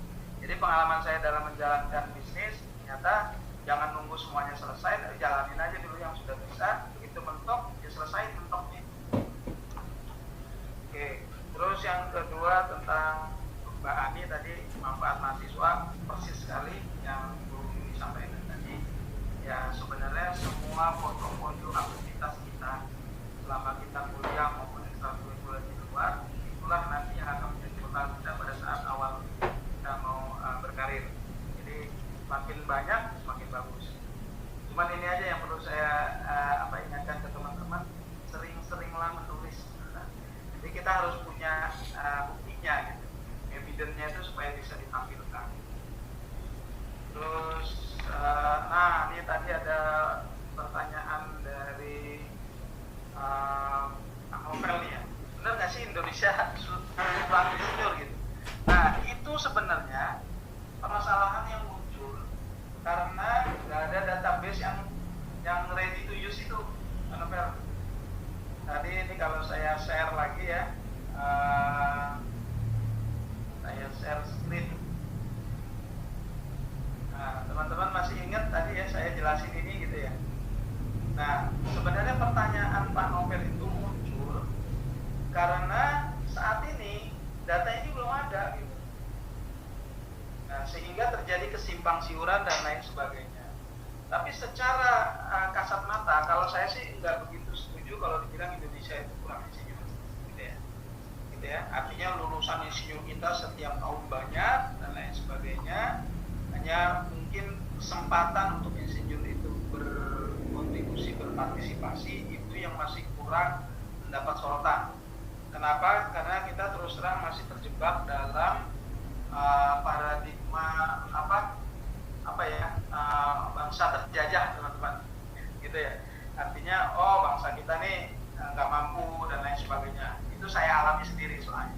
Jadi pengalaman saya dalam menjalankan bisnis, ternyata jangan nunggu semuanya selesai, tapi jalanin aja dulu yang sudah bisa. Begitu mentok, ya selesai mentoknya. Oke, terus yang kedua tentang Mbak Ani tadi, manfaat mahasiswa, persis sekali yang Bu Yuni sampaikan tadi. Ya sebenarnya semua portofolio aktivitas kita selama kita kuliah maupun ekstrakurikuler di luar, itulah nanti yang akan menjadi bekal kita pada saat awal kita mau berkarir. Jadi semakin banyak semakin bagus. Cuman ini aja yang perlu saya ingatkan ke teman-teman, sering-seringlah menulis. Jadi kita harus punya buktinya gitu, evidence-nya itu supaya bisa ditampilkan. Terus nah ini tadi ada pertanyaan dari Novel nih ya, benar nggak sih Indonesia kurang insinyur gitu? Nah itu sebenarnya permasalahan yang muncul karena nggak ada database yang ready to use itu, Novel. Tadi ini kalau saya share lagi ya, saya share screen. Nah, teman-teman masih ingat tadi ya saya jelasin ini gitu ya. Nah, sebenarnya pertanyaan Pak Novel itu muncul karena saat ini data ini belum ada gitu. Nah, sehingga terjadi kesimpang siuran dan lain sebagainya. Tapi secara kasat mata, kalau saya sih nggak begitu setuju kalau dibilang Indonesia itu kurang insinyur, gitu ya. Gitu ya. Artinya lulusan insinyur kita setiap tahun banyak dan lain sebagainya. Hanya mungkin kesempatan untuk insinyur itu berkontribusi, berpartisipasi itu yang masih kurang mendapat sorotan. Kenapa? Karena kita terus terang masih terjebak dalam paradigma bangsa terjajah, teman-teman, gitu ya. Artinya bangsa kita nih nggak mampu dan lain sebagainya. Itu saya alami sendiri soalnya.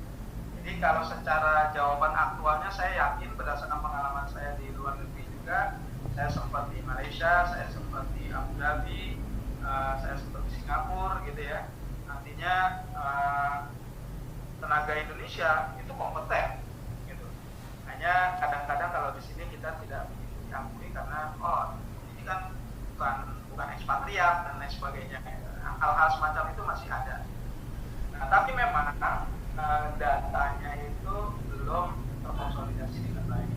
Jadi kalau secara jawaban aktualnya saya yakin berdasarkan pengalaman saya di luar negeri juga, saya sempat di Malaysia, saya sempat di Abu Dhabi, saya sempat di Singapura gitu ya. Artinya tenaga Indonesia itu kompeten gitu. Hanya kadang-kadang kalau di sini kita tidak begitu diakui karena ini kan bukan ekspatriat dan lain sebagainya. Hal-hal semacam itu masih ada. Nah, tapi memang datanya itu belum terkonsolidasi dengan baik,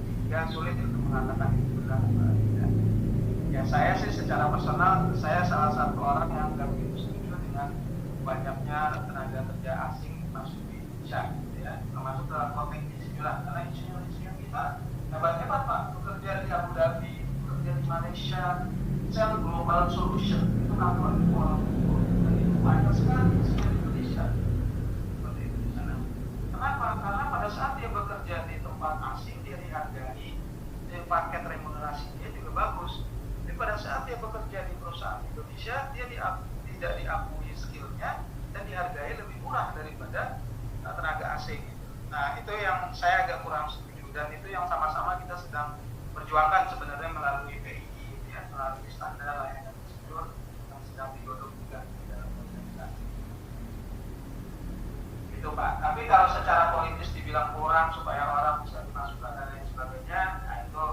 sehingga sulit untuk mengatakan itu benar atau tidak. Ya saya sih secara personal, saya salah satu orang yang nggak begitu setuju dengan banyaknya tenaga kerja asing masuk di Indonesia, gitu ya, termasuk dalam konteks insinyuran. Karena insinyur kita hebat-hebat Pak, bekerja di Abu Dhabi, bekerja di Malaysia, sel global solution itu kantor di Kuala Lumpur, dan itu banyak sekali insinyur Indonesia. Kenapa? Karena pada saat dia bekerja di tempat asing dia dihargai, paket remunerasi dia juga bagus. Tapi pada saat dia bekerja di perusahaan Indonesia, dia tidak diakui skillnya dan dihargai lebih murah daripada tenaga asing. Nah itu yang saya agak kurang setuju, dan itu yang sama-sama kita sedang perjuangkan sebenarnya melalui PII, ya, melalui standar layanan insinyur yang sedang digodok juga di dalam organisasi. Itu Pak. Tapi kalau secara politis dibilang kurang supaya orang bisa dimasukkan dan lain sebagainya, nah itu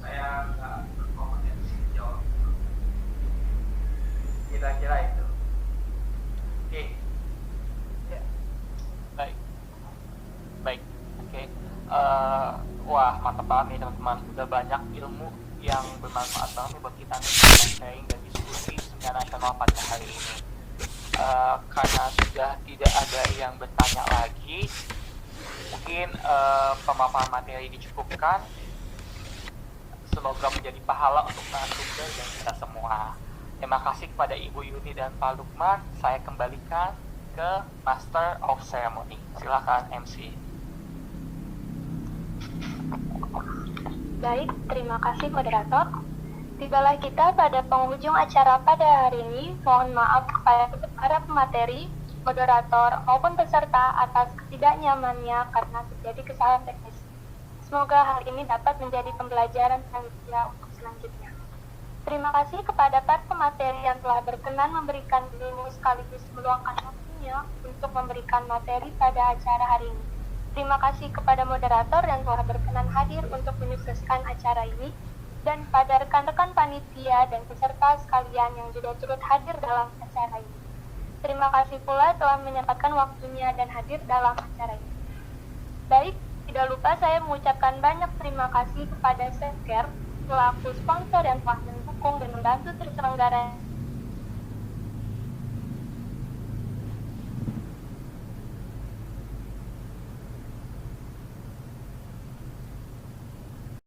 saya nggak berkompetensi jawab itu. Kira-kira itu. Oke. Ya. Baik. Oke. Wah, mantap banget nih teman-teman. Udah banyak ilmu yang bermanfaat banget nih buat kita nih sharing dan diskusi secara nasional pada hari ini. Karena sudah tidak ada yang bertanya lagi, mungkin pemaparan materi dicukupkan. Semoga menjadi pahala untuk narasumber dan kita semua. Terima kasih kepada Ibu Yuni dan Pak Lukman. Saya kembalikan ke Master of Ceremony. Silakan MC. Baik, terima kasih moderator. Tibalah kita pada penghujung acara pada hari ini. Mohon maaf kepada para pemateri moderator maupun peserta atas ketidaknyamannya karena terjadi kesalahan teknis. Semoga hal ini dapat menjadi pembelajaran panitia untuk selanjutnya. Terima kasih kepada para pemateri yang telah berkenan memberikan ilmu sekaligus meluangkan waktunya untuk memberikan materi pada acara hari ini. Terima kasih kepada moderator yang telah berkenan hadir untuk menyukseskan acara ini, dan pada rekan-rekan panitia dan peserta sekalian yang juga turut hadir dalam acara ini. Terima kasih pula telah menyempatkan waktunya dan hadir dalam acara ini. Baik, tidak lupa saya mengucapkan banyak terima kasih kepada Selfcare selaku sponsor yang telah mendukung dan membantu terselenggaranya